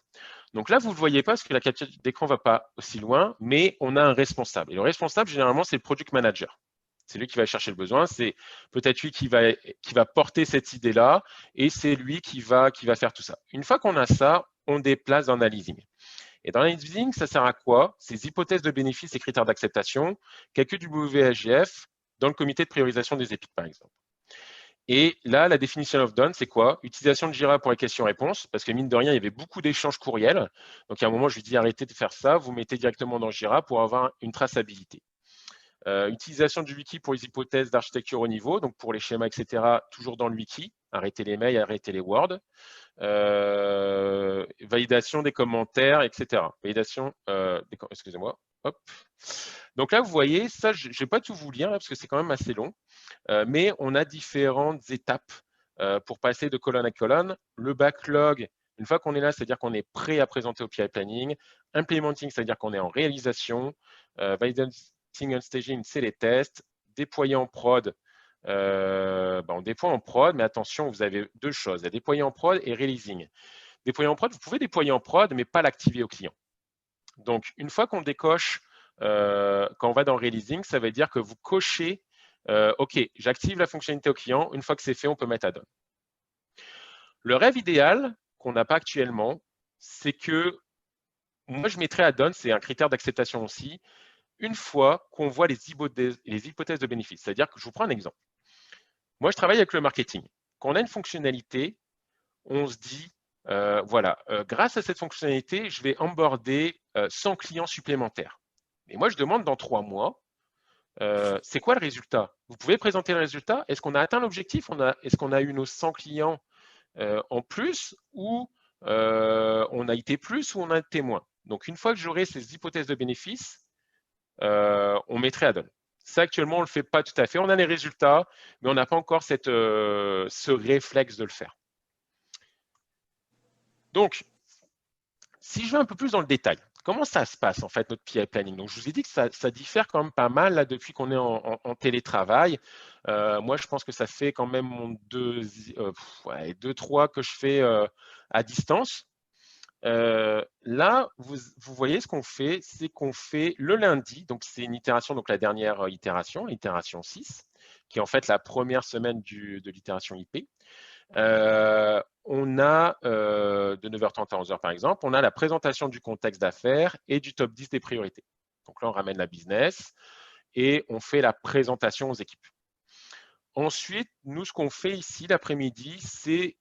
Donc là, vous ne le voyez pas parce que la capture d'écran ne va pas aussi loin, mais on a un responsable. Et le responsable, généralement, c'est le product manager. C'est lui qui va chercher le besoin, c'est peut-être lui qui va porter cette idée-là et c'est lui qui va faire tout ça. Une fois qu'on a ça, on déplace dans l'analyzing. Et dans l'analyzing, ça sert à quoi? Ces hypothèses de bénéfices et critères d'acceptation, calcul du WSJF dans le comité de priorisation des épiques, par exemple. Et là, la definition of done, c'est quoi? Utilisation de Jira pour les questions-réponses, parce que mine de rien, il y avait beaucoup d'échanges courriels. Donc, à un moment, je lui dis arrêtez de faire ça, vous mettez directement dans Jira pour avoir une traçabilité. Utilisation du wiki pour les hypothèses d'architecture au niveau, donc pour les schémas, etc., toujours dans le wiki. Arrêtez les mails, arrêtez les Word. Validation des commentaires, etc. Validation, excusez-moi. Hop. Donc là, vous voyez, ça, je ne vais pas tout vous lire, parce que c'est quand même assez long, mais on a différentes étapes pour passer de colonne à colonne. Le backlog, une fois qu'on est là, c'est-à-dire qu'on est prêt à présenter au PI Planning. Implementing, c'est-à-dire qu'on est en réalisation. Validating and staging, c'est les tests. Déployer en prod, on déploie en prod, mais attention, vous avez deux choses. Il y a déployer en prod et releasing. Déployer en prod, vous pouvez déployer en prod, mais pas l'activer au client. Donc, une fois qu'on décoche, quand on va dans releasing, ça veut dire que vous cochez OK, j'active la fonctionnalité au client. Une fois que c'est fait, on peut mettre add-on. Le rêve idéal qu'on n'a pas actuellement, c'est que moi, je mettrais add-on, c'est un critère d'acceptation aussi, une fois qu'on voit les hypothèses de bénéfice. C'est-à-dire que je vous prends un exemple. Moi, je travaille avec le marketing. Quand on a une fonctionnalité, on se dit, voilà, grâce à cette fonctionnalité, je vais onboarder 100 clients supplémentaires. Et moi, je demande dans 3 mois, c'est quoi le résultat? Vous pouvez présenter le résultat? Est-ce qu'on a atteint l'objectif? Est-ce qu'on a eu nos 100 clients en plus ou on a été plus ou on a été moins? Donc, une fois que j'aurai ces hypothèses de bénéfice, on mettrait add-on. Ça, actuellement, on ne le fait pas tout à fait. On a les résultats, mais on n'a pas encore ce réflexe de le faire. Donc, si je vais un peu plus dans le détail, comment ça se passe en fait notre PI Planning? Donc, je vous ai dit que ça diffère quand même pas mal là, depuis qu'on est en télétravail. Moi, je pense que ça fait quand même mon 2-3 que je fais à distance. Là, vous voyez ce qu'on fait, c'est qu'on fait le lundi, donc c'est une itération, donc la dernière itération, l'itération 6, qui est en fait la première semaine de l'itération IP. On a, de 9h30 à 11h par exemple, on a la présentation du contexte d'affaires et du top 10 des priorités. Donc là, on ramène la business et on fait la présentation aux équipes. Ensuite, nous, ce qu'on fait ici l'après-midi, c'est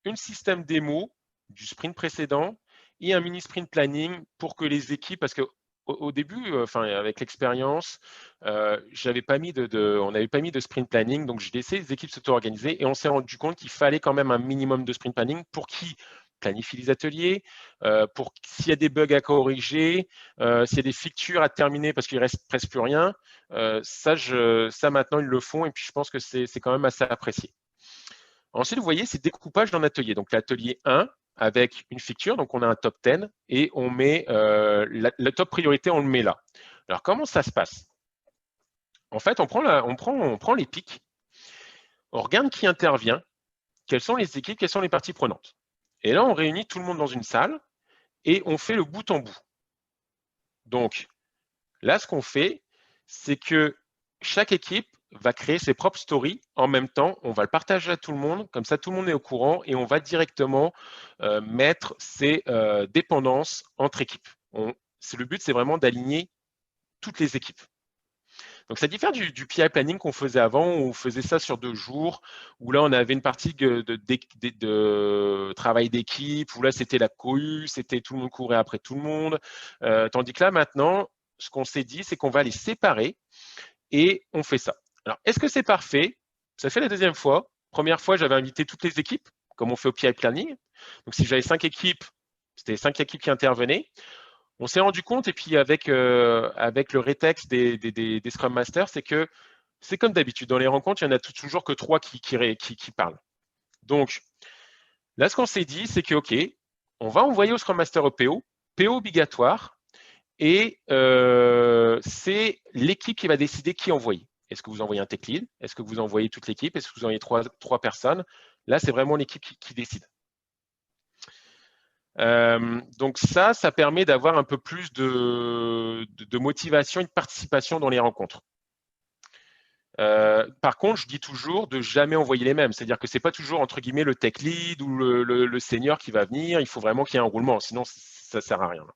une système démo du sprint précédent et un mini sprint planning pour que les équipes, parce qu'au début, avec l'expérience, on n'avait pas mis de sprint planning, donc j'ai laissé les équipes s'auto-organiser et on s'est rendu compte qu'il fallait quand même un minimum de sprint planning pour qui planifie les ateliers, pour s'il y a des bugs à corriger, s'il y a des fixtures à terminer parce qu'il ne reste presque plus rien, ça maintenant ils le font et puis je pense que c'est quand même assez apprécié. Ensuite, vous voyez, c'est découpage d'un atelier. Donc, l'atelier 1 avec une fixture, donc on a un top 10 et on met la top priorité, on le met là. Alors, comment ça se passe? En fait, on prend les pics, on regarde qui intervient, quelles sont les équipes, quelles sont les parties prenantes. Et là, on réunit tout le monde dans une salle et on fait le bout en bout. Donc, là, ce qu'on fait, c'est que chaque équipe va créer ses propres stories. En même temps, on va le partager à tout le monde. Comme ça, tout le monde est au courant et on va directement mettre ses dépendances entre équipes. Le but, c'est vraiment d'aligner toutes les équipes. Donc, ça diffère du PI planning qu'on faisait avant, où on faisait ça sur 2 jours, où là, on avait une partie de travail d'équipe, où là, c'était la cohue, c'était tout le monde courait après tout le monde. Tandis que là, maintenant, ce qu'on s'est dit, c'est qu'on va les séparer et on fait ça. Alors, est-ce que c'est parfait? Ça fait la deuxième fois. Première fois, j'avais invité toutes les équipes, comme on fait au PI Planning. Donc, si j'avais 5 équipes, c'était 5 équipes qui intervenaient. On s'est rendu compte, et puis avec le rétex des Scrum Masters, c'est que c'est comme d'habitude. Dans les rencontres, il n'y en a toujours que 3 qui parlent. Donc, là, ce qu'on s'est dit, c'est que, OK, on va envoyer au Scrum Master au PO obligatoire, et c'est l'équipe qui va décider qui envoyer. Est-ce que vous envoyez un tech lead? Est-ce que vous envoyez toute l'équipe? Est-ce que vous envoyez 3 personnes? Là, c'est vraiment l'équipe qui décide. Donc ça permet d'avoir un peu plus de motivation et de participation dans les rencontres. Par contre, je dis toujours de jamais envoyer les mêmes. C'est-à-dire que ce n'est pas toujours, entre guillemets, le tech lead ou le senior qui va venir. Il faut vraiment qu'il y ait un roulement, sinon ça ne sert à rien.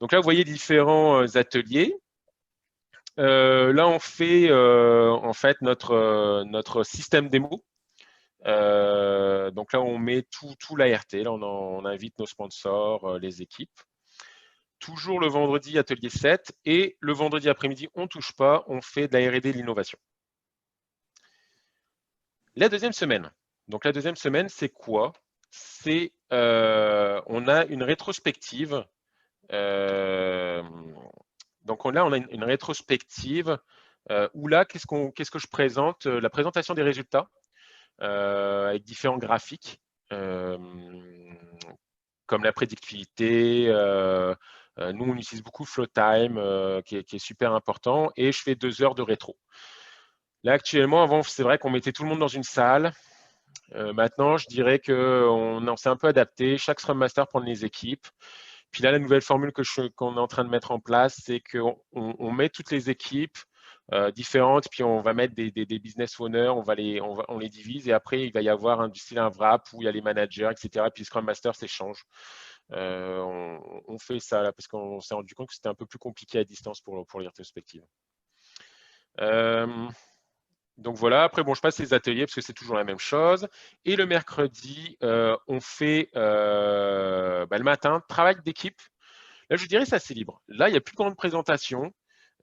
Donc là, vous voyez différents ateliers. Là, on fait en fait notre système démo. Donc là, on met tout l'ART. Là, on invite nos sponsors, les équipes. toujours le vendredi, atelier 7. Et le vendredi après-midi, on ne touche pas, on fait de la R&D, de l'innovation. La deuxième semaine. Donc, la deuxième semaine, c'est quoi? C'est, on a une rétrospective. Donc, là, on a une rétrospective où là, qu'est-ce que je présente? La présentation des résultats avec différents graphiques. Comme la prédictivité. Nous, on utilise beaucoup FlowTime, qui est super important, et je fais 2 heures de rétro. Là, actuellement, avant, c'est vrai qu'on mettait tout le monde dans une salle. Maintenant, je dirais qu'on s'est un peu adapté. Chaque Scrum Master prend les équipes. Puis là, la nouvelle formule qu'on est en train de mettre en place, c'est qu'on met toutes les équipes différentes, puis on va mettre des business owners, on les divise, et après, il va y avoir un wrap où il y a les managers, etc. Puis Scrum Master s'échange. On fait ça là, parce qu'on s'est rendu compte que c'était un peu plus compliqué à distance pour les rétrospectives. Donc voilà, après, bon, je passe les ateliers parce que c'est toujours la même chose. Et le mercredi, on fait le matin, travail d'équipe. Là, je dirais c'est assez libre. Là, il n'y a plus de grande présentation.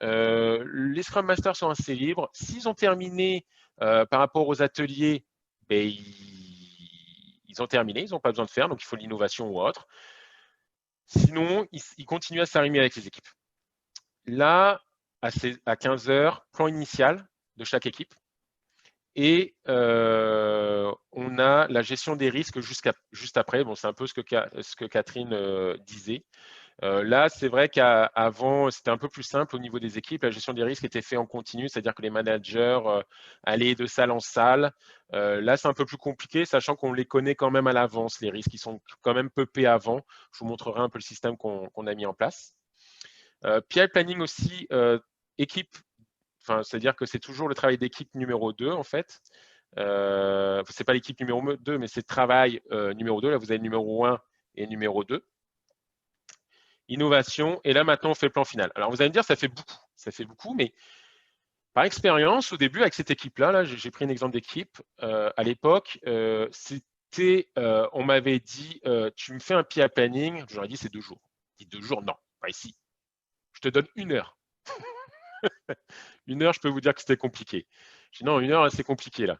Les Scrum Masters sont assez libres. S'ils ont terminé par rapport aux ateliers, ben, ils ont terminé, ils n'ont pas besoin de faire, donc il faut l'innovation ou autre. Sinon, ils continuent à s'arrimer avec les équipes. Là, à 15 heures, plan initial de chaque équipe. Et on a la gestion des risques juste après. Bon, c'est un peu ce que Catherine disait. Là, c'est vrai qu'avant, c'était un peu plus simple au niveau des équipes. La gestion des risques était faite en continu, c'est-à-dire que les managers allaient de salle en salle. Là, c'est un peu plus compliqué, sachant qu'on les connaît quand même à l'avance, les risques. Ils sont quand même peupés avant. Je vous montrerai un peu le système qu'on a mis en place. PI planning aussi, équipe. Enfin, c'est-à-dire que c'est toujours le travail d'équipe numéro 2, en fait. C'est pas l'équipe numéro 2, mais c'est le travail numéro 2. Là, vous avez numéro 1 et numéro 2. Innovation, et là maintenant on fait le plan final. Alors vous allez me dire, ça fait beaucoup, mais par expérience, au début avec cette équipe-là, j'ai pris un exemple d'équipe, à l'époque, on m'avait dit, tu me fais un PI planning, j'aurais dit c'est 2 jours. Je dis 2 jours, non, pas ici. Je te donne 1 heure. 1 heure, je peux vous dire que c'était compliqué. Je dis non, 1 heure, c'est compliqué là.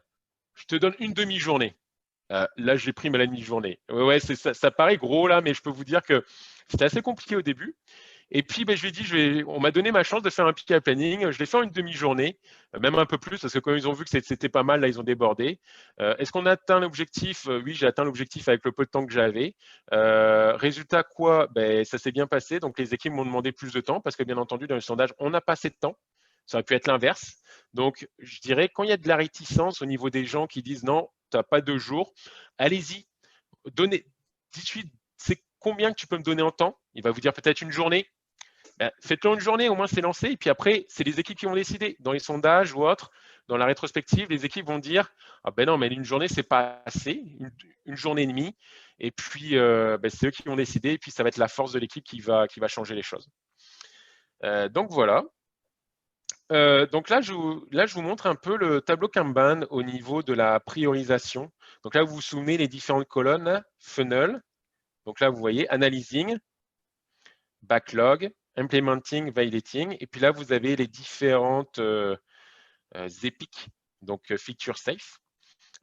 Je te donne une demi-journée. Là, j'ai pris la demi-journée. Ouais, ça paraît gros là, mais je peux vous dire que c'était assez compliqué au début. Et puis, je lui ai dit, on m'a donné ma chance de faire un PI planning. Je l'ai fait en une demi-journée, même un peu plus, parce que quand ils ont vu que c'était pas mal, là, ils ont débordé. Est-ce qu'on a atteint l'objectif? Oui, j'ai atteint l'objectif avec le peu de temps que j'avais. Résultat, quoi? Ça s'est bien passé. Donc, les équipes m'ont demandé plus de temps, parce que bien entendu, dans le sondage, on n'a pas assez de temps. Ça aurait pu être l'inverse. Donc, je dirais, quand il y a de la réticence au niveau des gens qui disent non, tu n'as pas 2 jours, allez-y, dites-lui, c'est combien que tu peux me donner en temps? Il va vous dire peut-être une journée. Faites-le une journée, au moins c'est lancé. Et puis après, c'est les équipes qui vont décider. Dans les sondages ou autres, dans la rétrospective, les équipes vont dire ah ben non, mais une journée, c'est pas assez, une journée et demie. Et puis, c'est eux qui vont décider. Et puis, ça va être la force de l'équipe qui va changer les choses. Donc voilà. Donc là, je vous montre un peu le tableau Kanban au niveau de la priorisation. Donc là, vous vous souvenez les différentes colonnes, funnel. Donc là, vous voyez analyzing, backlog, implementing, validating. Et puis là, vous avez les différentes épiques, donc feature safe.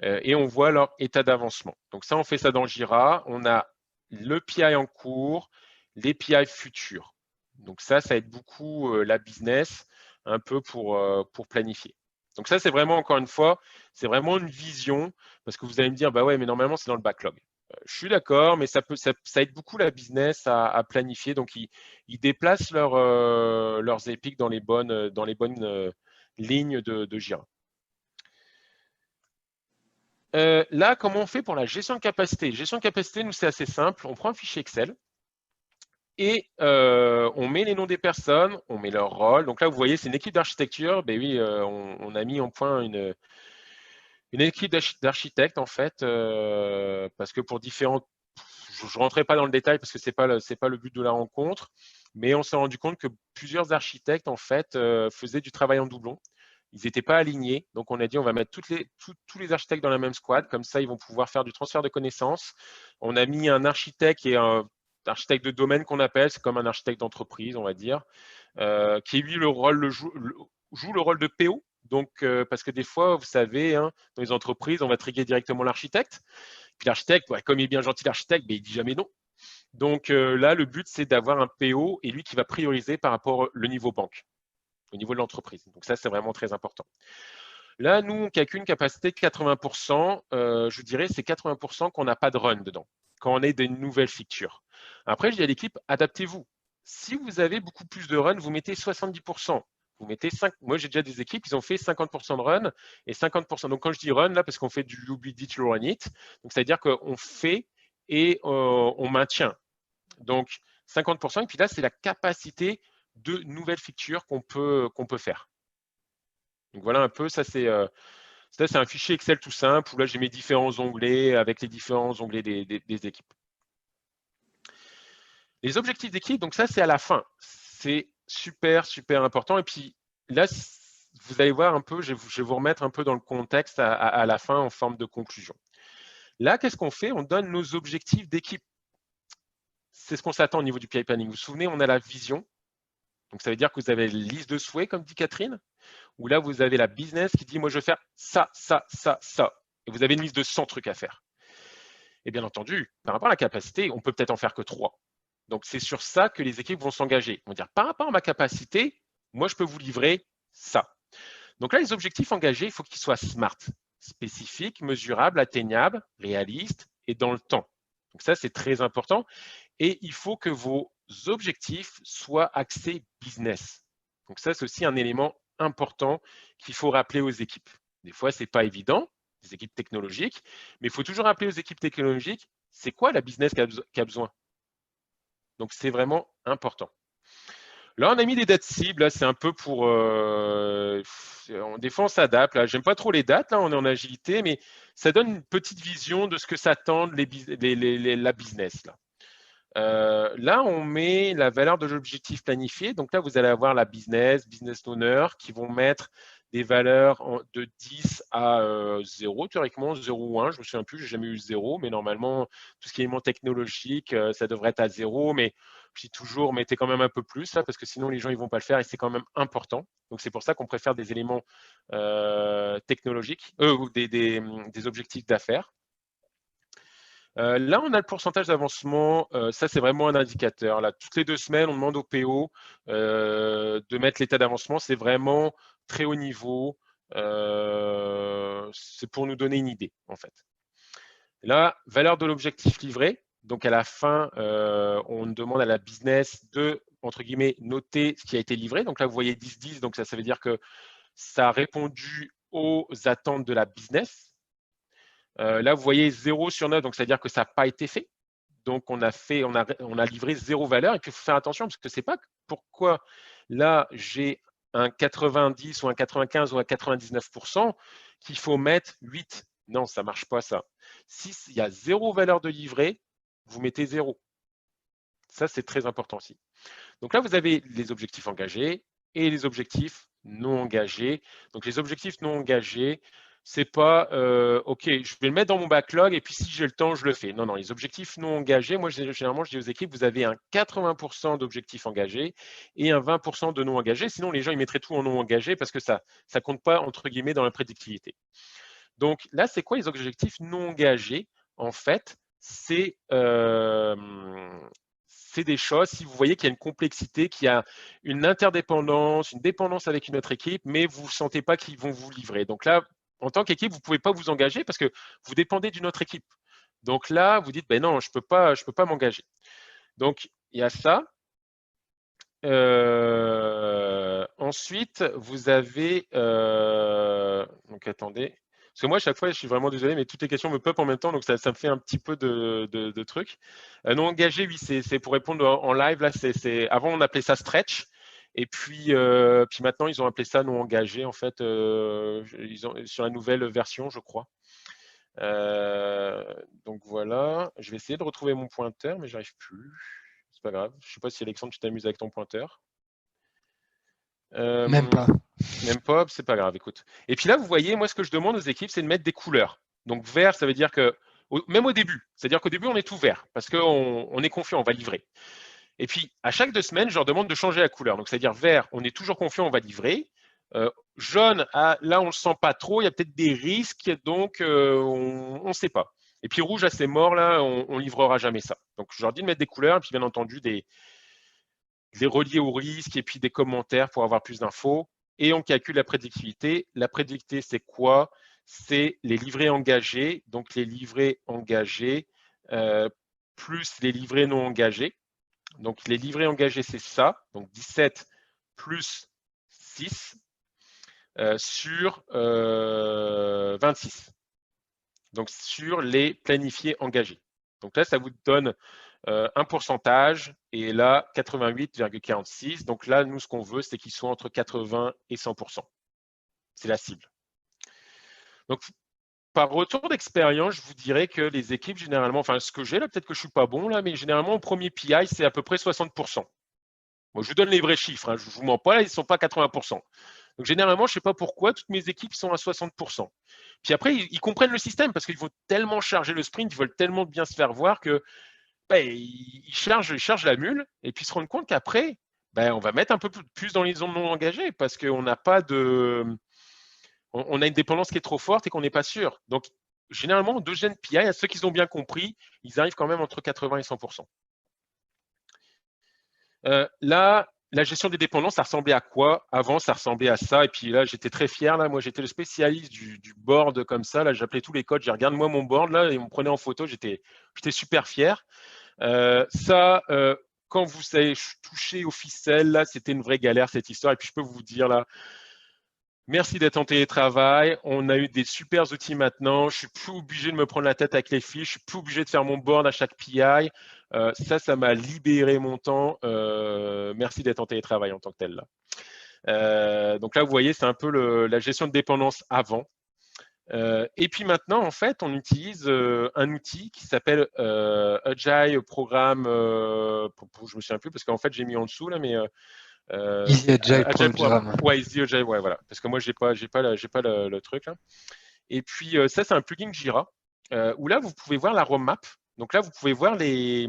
Et on voit leur état d'avancement. Donc ça, on fait ça dans Jira. On a le PI en cours, les PI futurs. Donc ça aide beaucoup la business un peu pour planifier. Donc ça, c'est vraiment, encore une fois, c'est vraiment une vision, parce que vous allez me dire, bah ouais, mais normalement, c'est dans le backlog. Je suis d'accord, mais ça aide beaucoup la business à planifier. Donc, ils déplacent leurs épiques dans les bonnes lignes de Jira. Là, comment on fait pour la gestion de capacité? Gestion de capacité, nous, c'est assez simple. On prend un fichier Excel et on met les noms des personnes, on met leur rôle. Donc là, vous voyez, c'est une équipe d'architecture. Ben oui, on a mis en point une équipe d'architectes, en fait, parce que pour différentes... Je ne rentrerai pas dans le détail parce que ce n'est pas le but de la rencontre, mais on s'est rendu compte que plusieurs architectes, en fait, faisaient du travail en doublon. Ils n'étaient pas alignés. Donc, on a dit, on va mettre tous les architectes dans la même squad. Comme ça, ils vont pouvoir faire du transfert de connaissances. On a mis un architecte et architecte de domaine qu'on appelle, c'est comme un architecte d'entreprise, on va dire, qui lui joue le rôle de PO. Donc, parce que des fois, vous savez, hein, dans les entreprises, on va triguer directement l'architecte. Puis l'architecte, ouais, comme il est bien gentil l'architecte, mais il dit jamais non. Donc là, le but, c'est d'avoir un PO et lui qui va prioriser par rapport au niveau banque, au niveau de l'entreprise. Donc ça, c'est vraiment très important. Là, nous, on calcule une capacité de 80%. Je dirais c'est 80% qu'on n'a pas de run dedans, quand on est des nouvelles features. Après, je dis à l'équipe, adaptez-vous. Si vous avez beaucoup plus de run, vous mettez 70%. Vous mettez 5. Moi, j'ai déjà des équipes, ils ont fait 50% de run et 50%. Donc, quand je dis run, là, parce qu'on fait du you build it, you run it. Donc, c'est-à-dire qu'on fait et on maintient. Donc, 50%. Et puis là, c'est la capacité de nouvelles features qu'on peut faire. Donc, voilà un peu, ça, c'est un fichier Excel tout simple où là, j'ai mes différents onglets avec les différents onglets des équipes. Les objectifs d'équipe, donc ça, c'est à la fin. C'est super, super important. Et puis là, vous allez voir un peu, je vais vous remettre un peu dans le contexte à la fin en forme de conclusion. Là, qu'est-ce qu'on fait? On donne nos objectifs d'équipe. C'est ce qu'on s'attend au niveau du PI planning. Vous vous souvenez, on a la vision. Donc, ça veut dire que vous avez la liste de souhaits, comme dit Catherine, où là, vous avez la business qui dit, moi, je veux faire ça, ça, ça, ça. Et vous avez une liste de 100 trucs à faire. Et bien entendu, par rapport à la capacité, on peut peut-être en faire que 3. Donc, c'est sur ça que les équipes vont s'engager. Ils vont dire, par rapport à ma capacité, moi, je peux vous livrer ça. Donc là, les objectifs engagés, il faut qu'ils soient smart, spécifiques, mesurables, atteignables, réalistes et dans le temps. Donc ça, c'est très important. Et il faut que vos objectifs soient axés business. Donc ça, c'est aussi un élément important qu'il faut rappeler aux équipes. Des fois, ce n'est pas évident, les équipes technologiques, mais il faut toujours rappeler aux équipes technologiques, c'est quoi la business qui a besoin. Donc, c'est vraiment important. Là, on a mis des dates cibles. Là, c'est un peu pour… des fois, on s'adapte. J'aime pas trop les dates. Là, on est en agilité, mais ça donne une petite vision de ce que s'attendent la business. Là, on met la valeur de l'objectif planifié. Donc là, vous allez avoir la business owner qui vont mettre des valeurs de 10 à 0, théoriquement 0 ou 1. Je ne me souviens plus, je n'ai jamais eu 0, mais normalement, tout ce qui est élément technologique, ça devrait être à 0. Mais je dis toujours, mettez quand même un peu plus, là, parce que sinon, les gens ne vont pas le faire et c'est quand même important. Donc, c'est pour ça qu'on préfère des éléments technologiques, ou des objectifs d'affaires. Là, on a le pourcentage d'avancement. Ça, c'est vraiment un indicateur. Là, toutes les 2 semaines, on demande au PO de mettre l'état d'avancement. C'est vraiment très haut niveau. C'est pour nous donner une idée, en fait. Là, valeur de l'objectif livré. Donc, à la fin, on demande à la business de, entre guillemets, noter ce qui a été livré. Donc là, vous voyez 10-10. Donc, ça veut dire que ça a répondu aux attentes de la business. Là, vous voyez 0 sur 9, donc c'est-à-dire que ça n'a pas été fait. Donc, on a livré 0 valeur. Et puis, il faut faire attention parce que ce n'est pas pourquoi là, j'ai un 90 ou un 95 ou un 99% qu'il faut mettre 8. Non, ça ne marche pas ça. S'il y a 0 valeur de livré, vous mettez 0. Ça, c'est très important aussi. Donc là, vous avez les objectifs engagés et les objectifs non engagés. Donc, les objectifs non engagés, c'est pas OK, je vais le mettre dans mon backlog et puis si j'ai le temps, je le fais. Non, non, les objectifs non engagés, moi, généralement, je dis aux équipes, vous avez un 80% d'objectifs engagés et un 20% de non engagés. Sinon, les gens, ils mettraient tout en non engagé parce que ça ne compte pas, entre guillemets, dans la prédictivité. Donc là, c'est quoi les objectifs non engagés? En fait, c'est des choses, si vous voyez qu'il y a une complexité, qu'il y a une interdépendance, une dépendance avec une autre équipe, mais vous ne sentez pas qu'ils vont vous livrer. Donc là, en tant qu'équipe, vous ne pouvez pas vous engager parce que vous dépendez d'une autre équipe. Donc là, vous dites, ben non, je ne peux pas m'engager. Donc, il y a ça. Ensuite, vous avez… donc, attendez. Parce que moi, à chaque fois, je suis vraiment désolé, mais toutes les questions me pop en même temps, donc ça me fait un petit peu de trucs. Non engagé, oui, c'est pour répondre en live. Là, avant, on appelait ça stretch. Et puis maintenant, ils ont appelé ça non engagé, en fait, sur la nouvelle version, je crois. Donc voilà, je vais essayer de retrouver mon pointeur, mais j'arrive plus. C'est pas grave. Je ne sais pas si Alexandre, tu t'amuses avec ton pointeur. Même pas. Même pas, c'est pas grave, écoute. Et puis là, vous voyez, moi, ce que je demande aux équipes, c'est de mettre des couleurs. Donc vert, ça veut dire que même au début. C'est-à-dire qu'au début, on est ouvert parce qu'on est confiant, on va livrer. Et puis, à chaque 2 semaines, je leur demande de changer la couleur. Donc, c'est-à-dire vert, on est toujours confiant, on va livrer. Jaune, là, on ne le sent pas trop, il y a peut-être des risques, donc on ne sait pas. Et puis rouge, c'est mort, là, on ne livrera jamais ça. Donc, je leur dis de mettre des couleurs, et puis bien entendu, des relier au risque, et puis des commentaires pour avoir plus d'infos. Et on calcule la prédictivité. La prédictivité, c'est quoi? C'est les livrets engagés, donc les livrets engagés plus les livrets non engagés. Donc, les livrets engagés, c'est ça. Donc, 17 plus 6 sur 26. Donc, sur les planifiés engagés. Donc là, ça vous donne un pourcentage. Et là, 88,46. Donc là, nous, ce qu'on veut, c'est qu'ils soient entre 80 et 100%. C'est la cible. Donc, par retour d'expérience, je vous dirais que les équipes, généralement, enfin, ce que j'ai là, peut-être que je ne suis pas bon là, mais généralement, au premier PI, c'est à peu près 60%. Moi, je vous donne les vrais chiffres, hein, je ne vous mens pas, là, ils ne sont pas à 80%. Donc, généralement, je ne sais pas pourquoi, toutes mes équipes sont à 60%. Puis après, ils comprennent le système parce qu'ils vont tellement charger le sprint, ils veulent tellement bien se faire voir que ils chargent la mule et puis se rendent compte qu'après, on va mettre un peu plus dans les zones non engagées parce qu'on n'a pas de. On a une dépendance qui est trop forte et qu'on n'est pas sûr. Donc, généralement, en deuxième PI, à ceux qui ont bien compris, ils arrivent quand même entre 80 et 100%. Là, la gestion des dépendances, ça ressemblait à quoi? Avant, ça ressemblait à ça. Et puis là, j'étais très fier. Là, moi, j'étais le spécialiste du board comme ça. Là, j'appelais tous les coachs. Je regarde-moi mon board là et on me prenait en photo. J'étais super fier. Quand vous savez toucher aux ficelles, là, c'était une vraie galère cette histoire. Et puis, je peux vous dire là, merci d'être en télétravail. On a eu des super outils maintenant. Je suis plus obligé de me prendre la tête avec les fiches. Je suis plus obligé de faire mon board à chaque PI. Ça m'a libéré mon temps. Merci d'être en télétravail en tant que tel là. Donc là, vous voyez, c'est un peu la gestion de dépendance avant. Et puis maintenant, en fait, on utilise un outil qui s'appelle Agile Programme. Je me souviens plus parce qu'en fait, j'ai mis en dessous là, mais Easy Agile Programme. Ouais, Easy Agile, ouais, voilà. Parce que moi, j'ai pas le truc là. Et puis ça, c'est un plugin Jira où là, vous pouvez voir la roadmap. Donc là, vous pouvez voir les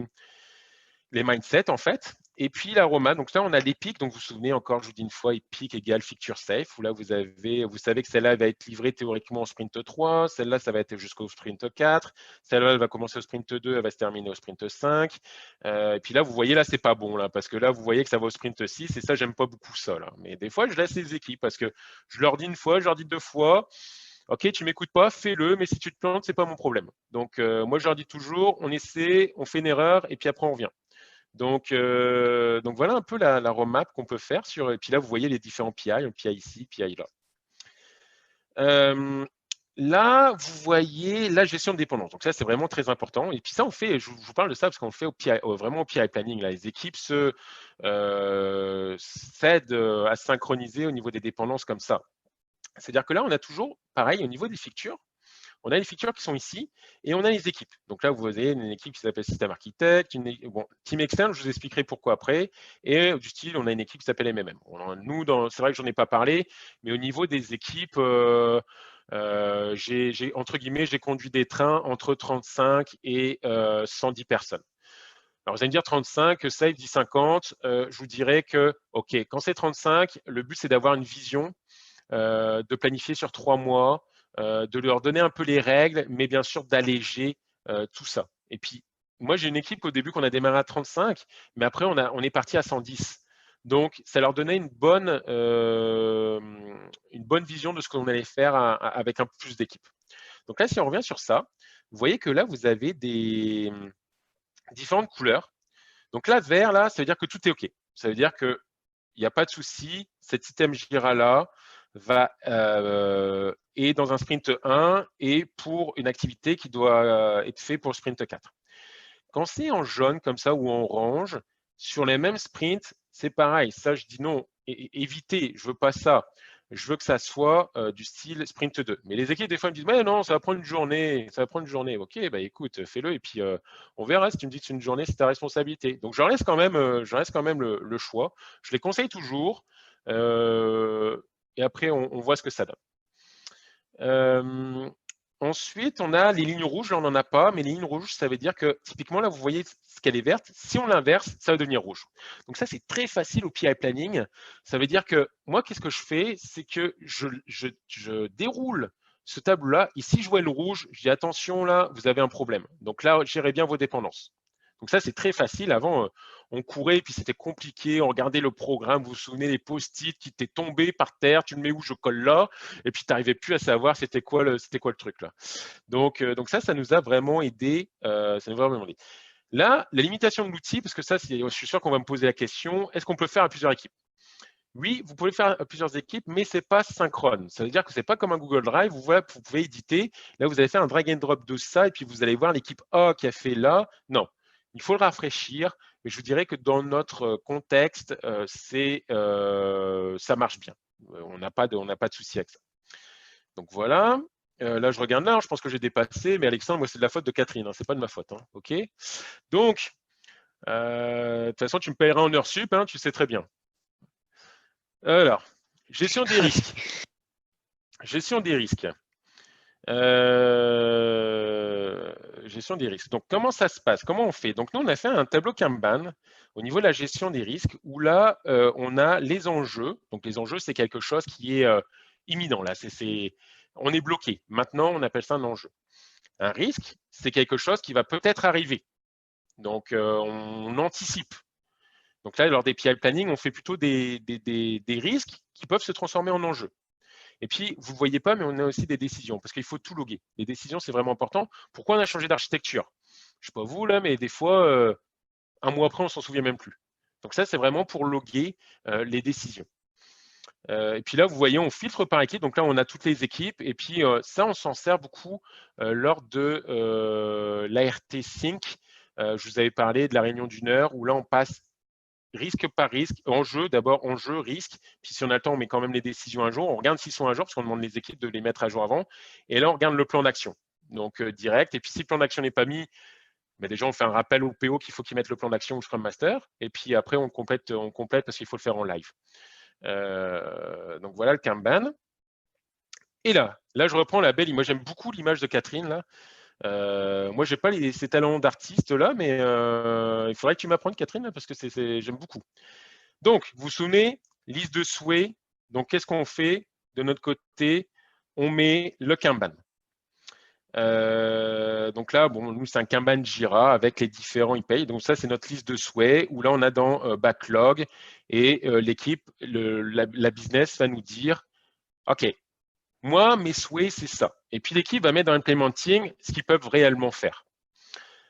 mindsets en fait. Et puis la roadmap. Donc là, on a l'EPIC. Donc vous vous souvenez encore, je vous dis une fois, EPIC égale Feature Safe. Où là, vous savez que celle-là va être livrée théoriquement au sprint 3. Celle-là, ça va être jusqu'au sprint 4. Celle-là, elle va commencer au sprint 2. Elle va se terminer au sprint 5. Et puis là, vous voyez, là, c'est pas bon. Là, parce que là, vous voyez que ça va au sprint 6. Et ça, j'aime pas beaucoup ça. Là. Mais des fois, je laisse les équipes parce que je leur dis une fois, je leur dis 2 fois. Ok, tu m'écoutes pas, fais-le, mais si tu te plantes, c'est pas mon problème. Donc, moi, je leur dis toujours, on essaie, on fait une erreur, et puis après, on revient. Donc voilà un peu la roadmap qu'on peut faire sur. Et puis là, vous voyez les différents PI, un PI ici, PI là. Là, vous voyez la gestion de dépendance. Donc ça, c'est vraiment très important. Et puis ça, on fait, je vous parle de ça parce qu'on le fait vraiment au PI planning. Là. Les équipes s'aident à synchroniser au niveau des dépendances comme ça. C'est-à-dire que là, on a toujours, pareil, au niveau des features, on a les features qui sont ici et on a les équipes. Donc là, vous voyez une équipe qui s'appelle System Architect, Team Externe, je vous expliquerai pourquoi après. Et du style, on a une équipe qui s'appelle MMM. Nous, c'est vrai que j'en ai pas parlé, mais au niveau des équipes, entre guillemets, j'ai conduit des trains entre 35 et 110 personnes. Alors, vous allez me dire 35, Safe dit 50. Je vous dirais que, OK, quand c'est 35, le but, c'est d'avoir une vision, de planifier sur 3 mois, de leur donner un peu les règles, mais bien sûr d'alléger tout ça. Et puis, moi, j'ai une équipe au début qu'on a démarré à 35, mais après, on est parti à 110. Donc, ça leur donnait une bonne vision de ce qu'on allait faire avec un peu plus d'équipe. Donc là, si on revient sur ça, vous voyez que là, vous avez des différentes couleurs. Donc là, vert, là, ça veut dire que tout est OK. Ça veut dire qu'il n'y a pas de souci. Cet système Jira-là est dans un sprint 1 et pour une activité qui doit être faite pour le sprint 4. Quand c'est en jaune comme ça ou en orange, sur les mêmes sprints, c'est pareil. Ça, je dis non, évitez, je ne veux pas ça. Je veux que ça soit du style sprint 2. Mais les équipes, des fois, me disent, mais non, ça va prendre une journée. Ça va prendre une journée. OK, écoute, fais-le. Et puis, on verra. Si tu me dis que c'est une journée, c'est ta responsabilité. Donc, je laisse quand même le choix. Je les conseille toujours. Et après, on voit ce que ça donne. Ensuite, on a les lignes rouges. Là, on n'en a pas, mais les lignes rouges, ça veut dire que typiquement, là, vous voyez ce qu'elle est verte. Si on l'inverse, ça va devenir rouge. Donc ça, c'est très facile au PI planning. Ça veut dire que moi, qu'est-ce que je fais? C'est que je déroule ce tableau-là. Et si je vois le rouge, je dis attention, là, vous avez un problème. Donc là, gérez bien vos dépendances. Donc ça, c'est très facile. Avant, on courait et puis c'était compliqué. On regardait le programme. Vous vous souvenez des post-it qui étaient tombés par terre. Tu le mets où? Je colle là. Et puis, tu n'arrivais plus à savoir c'était quoi le truc là. Donc ça nous a vraiment aidé. Ça nous a vraiment aidé. Là, la limitation de l'outil, parce que ça, je suis sûr qu'on va me poser la question, est-ce qu'on peut faire à plusieurs équipes? Oui, vous pouvez faire à plusieurs équipes, mais ce n'est pas synchrone. Ça veut dire que ce n'est pas comme un Google Drive où vous pouvez éditer. Là, vous allez faire un drag and drop de ça et puis vous allez voir l'équipe A qui a fait là. Non, il faut le rafraîchir. Mais je vous dirais que dans notre contexte, ça marche bien. On n'a pas de souci avec ça. Donc voilà. Là, je regarde là, je pense que j'ai dépassé, mais Alexandre, moi, c'est de la faute de Catherine, hein, c'est pas de ma faute. Hein, OK. Donc, de toute façon, tu me paieras en heures sup, hein, tu sais très bien. Alors, gestion des risques. Gestion des risques. Gestion des risques. Donc, comment ça se passe? Comment on fait? Donc, nous, on a fait un tableau Kanban au niveau de la gestion des risques où là, on a les enjeux. Donc, les enjeux, c'est quelque chose qui est imminent. Là, on est bloqué. Maintenant, on appelle ça un enjeu. Un risque, c'est quelque chose qui va peut-être arriver. Donc, on anticipe. Donc là, lors des PI planning, on fait plutôt des risques qui peuvent se transformer en enjeux. Et puis, vous ne voyez pas, mais on a aussi des décisions, parce qu'il faut tout loguer. Les décisions, c'est vraiment important. Pourquoi on a changé d'architecture? Je ne sais pas vous, là, mais des fois, un mois après, on ne s'en souvient même plus. Donc ça, c'est vraiment pour loguer les décisions. Et puis là, vous voyez, on filtre par équipe. Donc là, on a toutes les équipes. Et puis ça, on s'en sert beaucoup lors de l'ART Sync. Je vous avais parlé de la réunion d'1 heure où là, on passe risque par risque, enjeu, d'abord enjeu, risque. Puis si on a le temps, on met quand même les décisions à jour. On regarde s'ils sont à jour parce qu'on demande les équipes de les mettre à jour avant. Et là, on regarde le plan d'action. Donc direct. Et puis si le plan d'action n'est pas mis, mais déjà, on fait un rappel au PO qu'il faut qu'ils mettent le plan d'action au Scrum Master. Et puis après, on complète parce qu'il faut le faire en live. Donc voilà le Kanban. Et là, je reprends la belle image. Moi, j'aime beaucoup l'image de Catherine là. Moi, j'ai pas ces talents d'artiste là, mais il faudrait que tu m'apprennes, Catherine, là, parce que j'aime beaucoup. Donc, vous vous souvenez, liste de souhaits. Donc, qu'est-ce qu'on fait de notre côté? On met le Kanban. Donc là, bon, nous, c'est un Kanban Jira avec les différents e-pay. Donc ça, c'est notre liste de souhaits où là, on a dans Backlog et l'équipe, la business va nous dire, OK, moi, mes souhaits, c'est ça. Et puis l'équipe va mettre dans Implementing ce qu'ils peuvent réellement faire.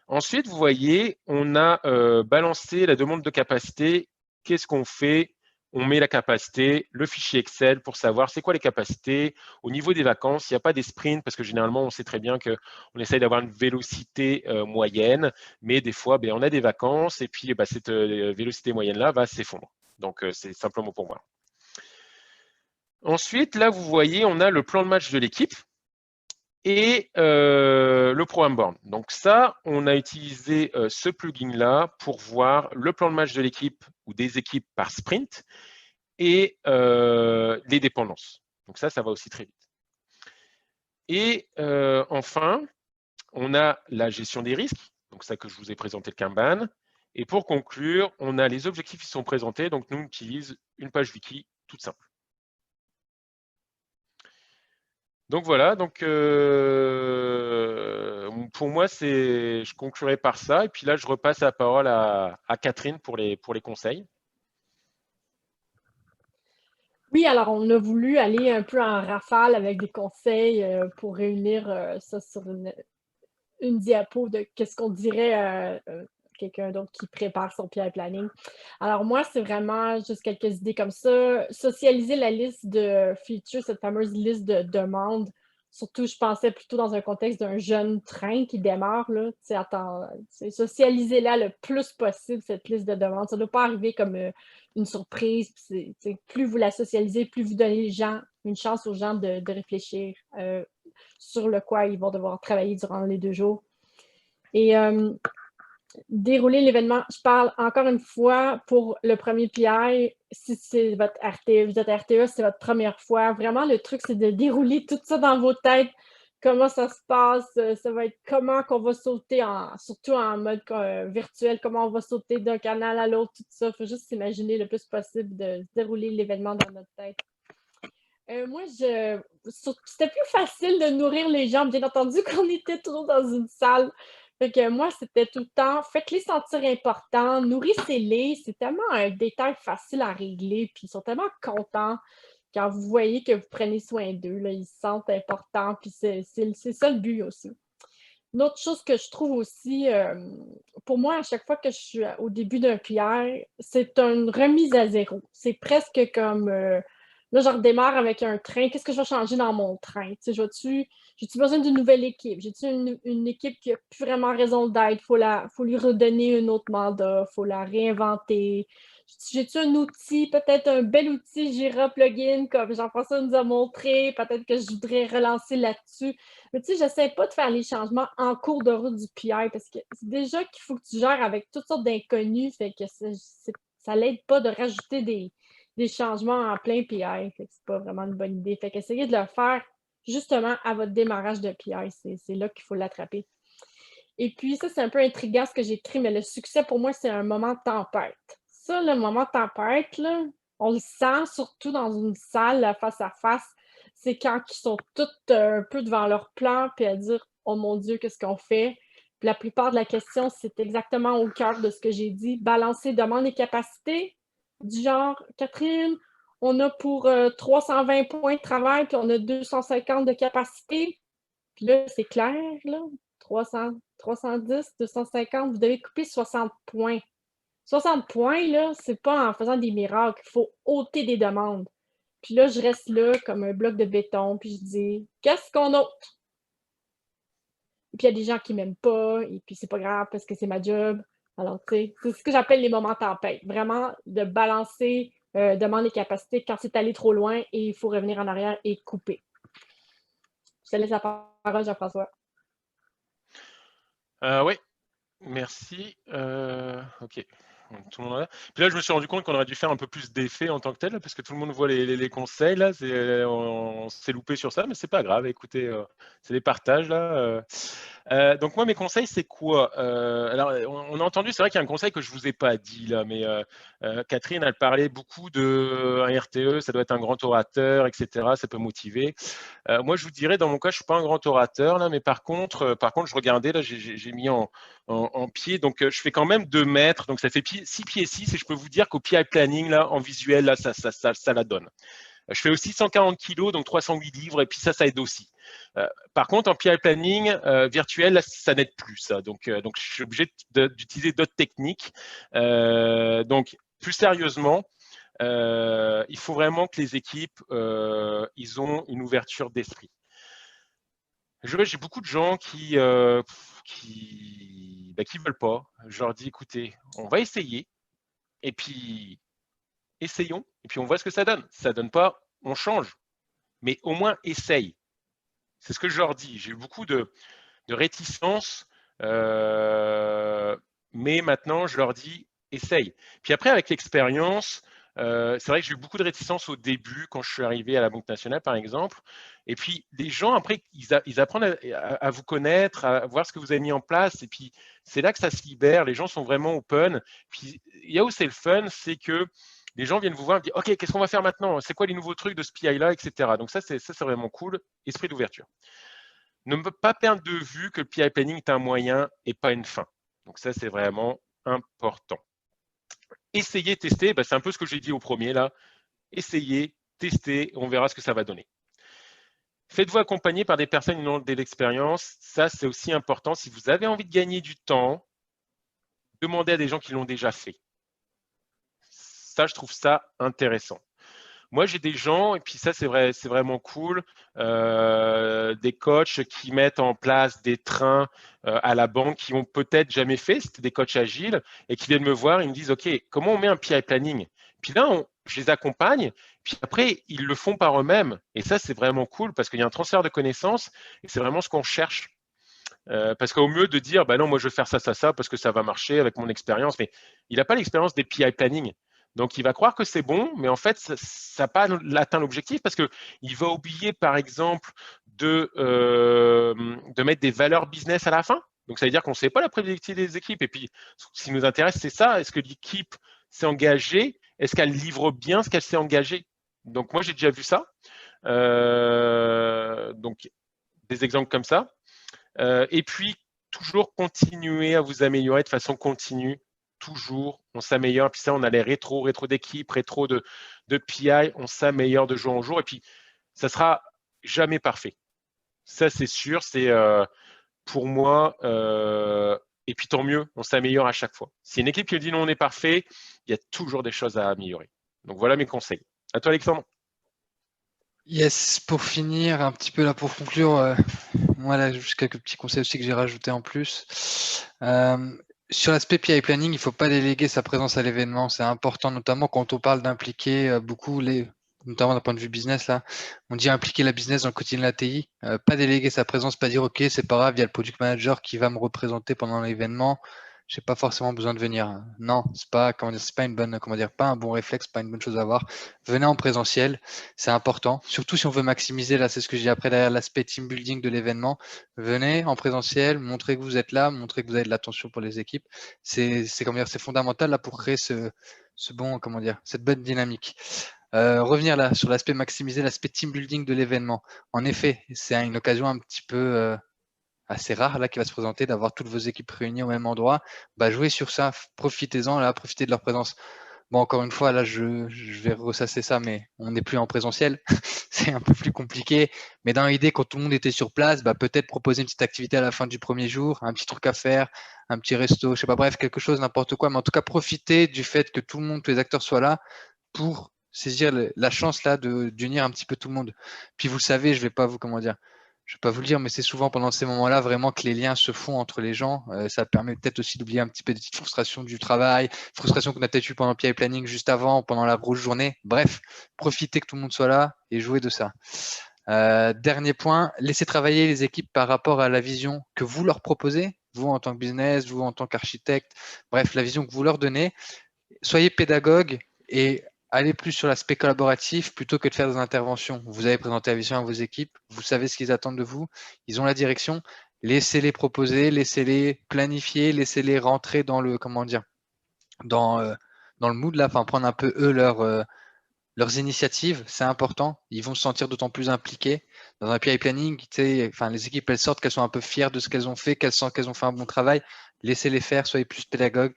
Ensuite, vous voyez, on a balancé la demande de capacité. Qu'est-ce qu'on fait? On met la capacité, le fichier Excel pour savoir c'est quoi les capacités. Au niveau des vacances, il n'y a pas des sprints parce que généralement, on sait très bien qu'on essaye d'avoir une vélocité moyenne, mais des fois, on a des vacances et puis cette vélocité moyenne-là va s'effondrer. Donc, c'est simplement pour moi. Ensuite, là, vous voyez, on a le plan de match de l'équipe et le programme board. Donc ça, on a utilisé ce plugin-là pour voir le plan de match de l'équipe ou des équipes par sprint et les dépendances. Donc ça va aussi très vite. Et enfin, on a la gestion des risques, donc ça que je vous ai présenté le Kanban. Et pour conclure, on a les objectifs qui sont présentés. Donc nous, on utilise une page wiki toute simple. Donc voilà, donc pour moi, je conclurai par ça. Et puis là, je repasse la parole à Catherine pour les conseils. Oui, alors on a voulu aller un peu en rafale avec des conseils pour réunir ça sur une diapo de qu'est-ce qu'on dirait quelqu'un d'autre qui prépare son PI planning. Alors moi, c'est vraiment juste quelques idées comme ça. Socialiser la liste de features, cette fameuse liste de demandes. Surtout, je pensais plutôt dans un contexte d'un jeune train qui démarre. Socialiser-la le plus possible, cette liste de demandes. Ça ne doit pas arriver comme une surprise. Plus vous la socialisez, plus vous donnez une chance aux gens de réfléchir sur le quoi ils vont devoir travailler durant les 2 jours. Et dérouler l'événement, je parle encore une fois pour le premier PI, si c'est votre RTE, vous êtes RTE, c'est votre première fois. Vraiment, le truc, c'est de dérouler tout ça dans vos têtes comment ça se passe, ça va être comment qu'on va sauter, surtout en mode virtuel, comment on va sauter d'un canal à l'autre, tout ça. Il faut juste s'imaginer le plus possible de dérouler l'événement dans notre tête. Moi, c'était plus facile de nourrir les gens, bien entendu, qu'on était toujours dans une salle. Fait que moi, c'était tout le temps, faites-les sentir importants, nourrissez-les. C'est tellement un détail facile à régler, puis ils sont tellement contents quand vous voyez que vous prenez soin d'eux. Là, ils se sentent importants, puis c'est ça le but aussi. Une autre chose que je trouve aussi, pour moi, à chaque fois que je suis au début d'un PR, c'est une remise à zéro. C'est presque comme, là, je redémarre avec un train. Qu'est-ce que je vais changer dans mon train? J'ai-tu besoin d'une nouvelle équipe? J'ai-tu une équipe qui n'a plus vraiment raison d'être? Faut lui redonner un autre mandat, faut la réinventer. J'ai-tu un outil, peut-être un bel outil Jira Plugin, comme Jean-François nous a montré, peut-être que je voudrais relancer là-dessus. Mais tu sais, j'essaie pas de faire les changements en cours de route du PI parce que c'est déjà qu'il faut que tu gères avec toutes sortes d'inconnus, fait que ça l'aide pas de rajouter des changements en plein PI. Fait que c'est pas vraiment une bonne idée. Fait qu'essayez de le faire justement à votre démarrage de PI. C'est là qu'il faut l'attraper. Et puis, ça, c'est un peu intriguant ce que j'ai écrit, mais le succès pour moi, c'est un moment de tempête. Ça, le moment de tempête, là, on le sent surtout dans une salle là, face à face. C'est quand ils sont tous un peu devant leur plan, puis à dire oh mon Dieu, qu'est-ce qu'on fait? Puis la plupart de la question, c'est exactement au cœur de ce que j'ai dit. Balancer demande et capacité, du genre, Catherine, on a pour 320 points de travail, puis on a 250 de capacité. Puis là, c'est clair, là, 300, 310, 250, vous devez couper 60 points. 60 points, là, c'est pas en faisant des miracles. Il faut ôter des demandes. Puis là, je reste là comme un bloc de béton, puis je dis qu'est-ce qu'on ôte? Et puis il y a des gens qui m'aiment pas, et puis c'est pas grave parce que c'est ma job. Alors, tu sais, c'est ce que j'appelle les moments tempête. Vraiment de balancer demande et capacité quand c'est allé trop loin et il faut revenir en arrière et couper. Je te laisse la parole, Jean-François. Oui, merci. Ok. Tout le monde là. Puis là, je me suis rendu compte qu'on aurait dû faire un peu plus d'effets en tant que tel, parce que tout le monde voit les conseils. Là, on s'est loupé sur ça, mais c'est pas grave. Écoutez, c'est des partages là. Donc moi, mes conseils, c'est quoi? Alors, on a entendu, c'est vrai qu'il y a un conseil que je vous ai pas dit là, mais Catherine, elle parlait beaucoup de un RTE, ça doit être un grand orateur, etc. Ça peut motiver. Moi, je vous dirais, dans mon cas, je suis pas un grand orateur là, mais par contre, je regardais là, j'ai mis en pied, donc je fais quand même 2 mètres, donc ça fait 6 pieds 6, et je peux vous dire qu'au PI planning là, en visuel là, ça la donne. Je fais aussi 140 kg, donc 308 livres, et puis ça aide aussi. Par contre, en PI planning virtuel, là, ça n'aide plus ça. Donc, je suis obligé d'utiliser d'autres techniques. Donc, plus sérieusement, il faut vraiment que les équipes, ils ont une ouverture d'esprit. J'ai beaucoup de gens qui veulent pas. Je leur dis, écoutez, on va essayer, et puis essayons, et puis on voit ce que ça donne. Si ça donne pas, on change. Mais au moins, essaye. C'est ce que je leur dis. J'ai eu beaucoup de réticence, mais maintenant, je leur dis, essaye. Puis après, avec l'expérience, c'est vrai que j'ai eu beaucoup de réticence au début, quand je suis arrivé à la Banque nationale, par exemple. Et puis, les gens, après, ils apprennent à vous connaître, à voir ce que vous avez mis en place. Et puis, c'est là que ça se libère. Les gens sont vraiment open. Puis, il y a où c'est le fun, c'est que les gens viennent vous voir et disent, OK, qu'est-ce qu'on va faire maintenant? C'est quoi les nouveaux trucs de ce PI-là, etc. Donc ça, c'est vraiment cool. Esprit d'ouverture. Ne pas perdre de vue que le PI planning est un moyen et pas une fin. Donc ça, c'est vraiment important. Essayez, tester, c'est un peu ce que j'ai dit au premier là. Essayez, testez, on verra ce que ça va donner. Faites-vous accompagner par des personnes qui ont de l'expérience. Ça, c'est aussi important. Si vous avez envie de gagner du temps, demandez à des gens qui l'ont déjà fait. Ça, je trouve ça intéressant. Moi, j'ai des gens, et puis ça, c'est vraiment cool, des coachs qui mettent en place des trains à la banque qui ont peut-être jamais fait, c'était des coachs agiles, et qui viennent me voir, ils me disent, OK, comment on met un PI planning? Puis là, je les accompagne, puis après, ils le font par eux-mêmes. Et ça, c'est vraiment cool, parce qu'il y a un transfert de connaissances, et c'est vraiment ce qu'on cherche. Parce qu'au mieux de dire, non, moi, je vais faire ça, parce que ça va marcher avec mon expérience, mais il n'a pas l'expérience des PI planning. Donc, il va croire que c'est bon, mais en fait, ça n'a pas atteint l'objectif parce qu'il va oublier, par exemple, de mettre des valeurs business à la fin. Donc, ça veut dire qu'on ne sait pas la productivité des équipes. Et puis, ce qui nous intéresse, c'est ça. Est-ce que l'équipe s'est engagée? Est-ce qu'elle livre bien ce qu'elle s'est engagée? Donc, moi, j'ai déjà vu ça. Donc, des exemples comme ça. Et puis, toujours continuer à vous améliorer de façon continue. Toujours, on s'améliore. Puis ça, on a les rétro d'équipe, rétro de PI. On s'améliore de jour en jour. Et puis, ça sera jamais parfait. Ça, c'est sûr. C'est pour moi. Et puis, tant mieux, on s'améliore à chaque fois. Si une équipe qui dit non, on est parfait, il y a toujours des choses à améliorer. Donc, voilà mes conseils. À toi, Alexandre. Yes, pour finir, un petit peu là pour conclure, moi là, juste quelques petits conseils aussi que j'ai rajoutés en plus. Sur l'aspect PI planning, il ne faut pas déléguer sa présence à l'événement. C'est important, notamment quand on parle d'impliquer beaucoup notamment d'un point de vue business, là, on dit impliquer la business dans le quotidien de la TI, pas déléguer sa présence, pas dire ok, c'est pas grave, il y a le product manager qui va me représenter pendant l'événement. J'ai pas forcément besoin de venir. Non, c'est pas, c'est pas une bonne, pas un bon réflexe, pas une bonne chose à avoir. Venez en présentiel, c'est important. Surtout si on veut maximiser, là, c'est ce que j'ai après derrière l'aspect team building de l'événement. Venez en présentiel, montrez que vous êtes là, montrez que vous avez de l'attention pour les équipes. C'est fondamental là pour créer cette bonne dynamique. Revenir là sur l'aspect maximiser l'aspect team building de l'événement. En effet, c'est une occasion un petit peu assez rare là qui va se présenter d'avoir toutes vos équipes réunies au même endroit. Jouez sur ça, profitez-en là, profitez de leur présence. Bon, encore une fois, là, je vais ressasser ça, mais on n'est plus en présentiel. C'est un peu plus compliqué. Mais dans l'idée, quand tout le monde était sur place, peut-être proposer une petite activité à la fin du premier jour, un petit truc à faire, un petit resto, je sais pas, bref, quelque chose, n'importe quoi. Mais en tout cas, profitez du fait que tout le monde, tous les acteurs soient là pour saisir la chance là d'unir un petit peu tout le monde. Puis vous le savez, je vais pas vous le dire, mais c'est souvent pendant ces moments-là vraiment que les liens se font entre les gens. Ça permet peut-être aussi d'oublier un petit peu des petites frustrations du travail, frustrations qu'on a peut-être eu pendant le PI planning juste avant, pendant la grosse journée. Bref, profitez que tout le monde soit là et jouez de ça. Dernier point, laissez travailler les équipes par rapport à la vision que vous leur proposez, vous en tant que business, vous en tant qu'architecte, bref, la vision que vous leur donnez. Soyez pédagogue et allez plus sur l'aspect collaboratif plutôt que de faire des interventions. Vous avez présenté la vision à vos équipes, vous savez ce qu'ils attendent de vous, ils ont la direction, laissez-les proposer, laissez-les planifier, laissez-les rentrer dans le, dans le mood là, prendre un peu eux leurs initiatives, c'est important. Ils vont se sentir d'autant plus impliqués. Dans un PI planning, les équipes, elles sortent, qu'elles sont un peu fières de ce qu'elles ont fait, qu'elles sentent qu'elles ont fait un bon travail. Laissez-les faire, soyez plus pédagogues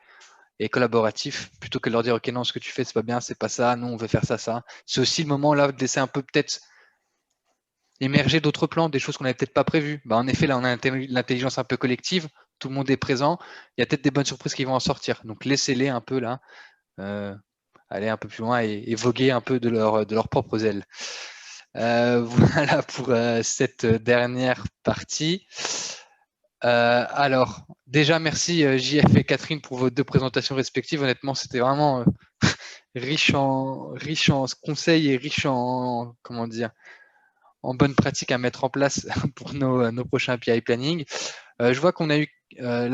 et collaboratif, plutôt que de leur dire ok non, ce que tu fais c'est pas bien, c'est pas ça, nous on veut faire ça. C'est aussi le moment là de laisser un peu peut-être émerger d'autres plans, des choses qu'on n'avait peut-être pas prévues. En effet, là on a l'intelligence un peu collective, tout le monde est présent, il y a peut-être des bonnes surprises qui vont en sortir. Donc laissez-les un peu là, aller un peu plus loin et voguer un peu de leurs propres ailes. Voilà pour cette dernière partie. Alors, déjà, merci JF et Catherine pour vos deux présentations respectives. Honnêtement, c'était vraiment riche en conseils et riche en bonnes pratiques à mettre en place pour nos prochains PI planning. Je vois qu'on a eu là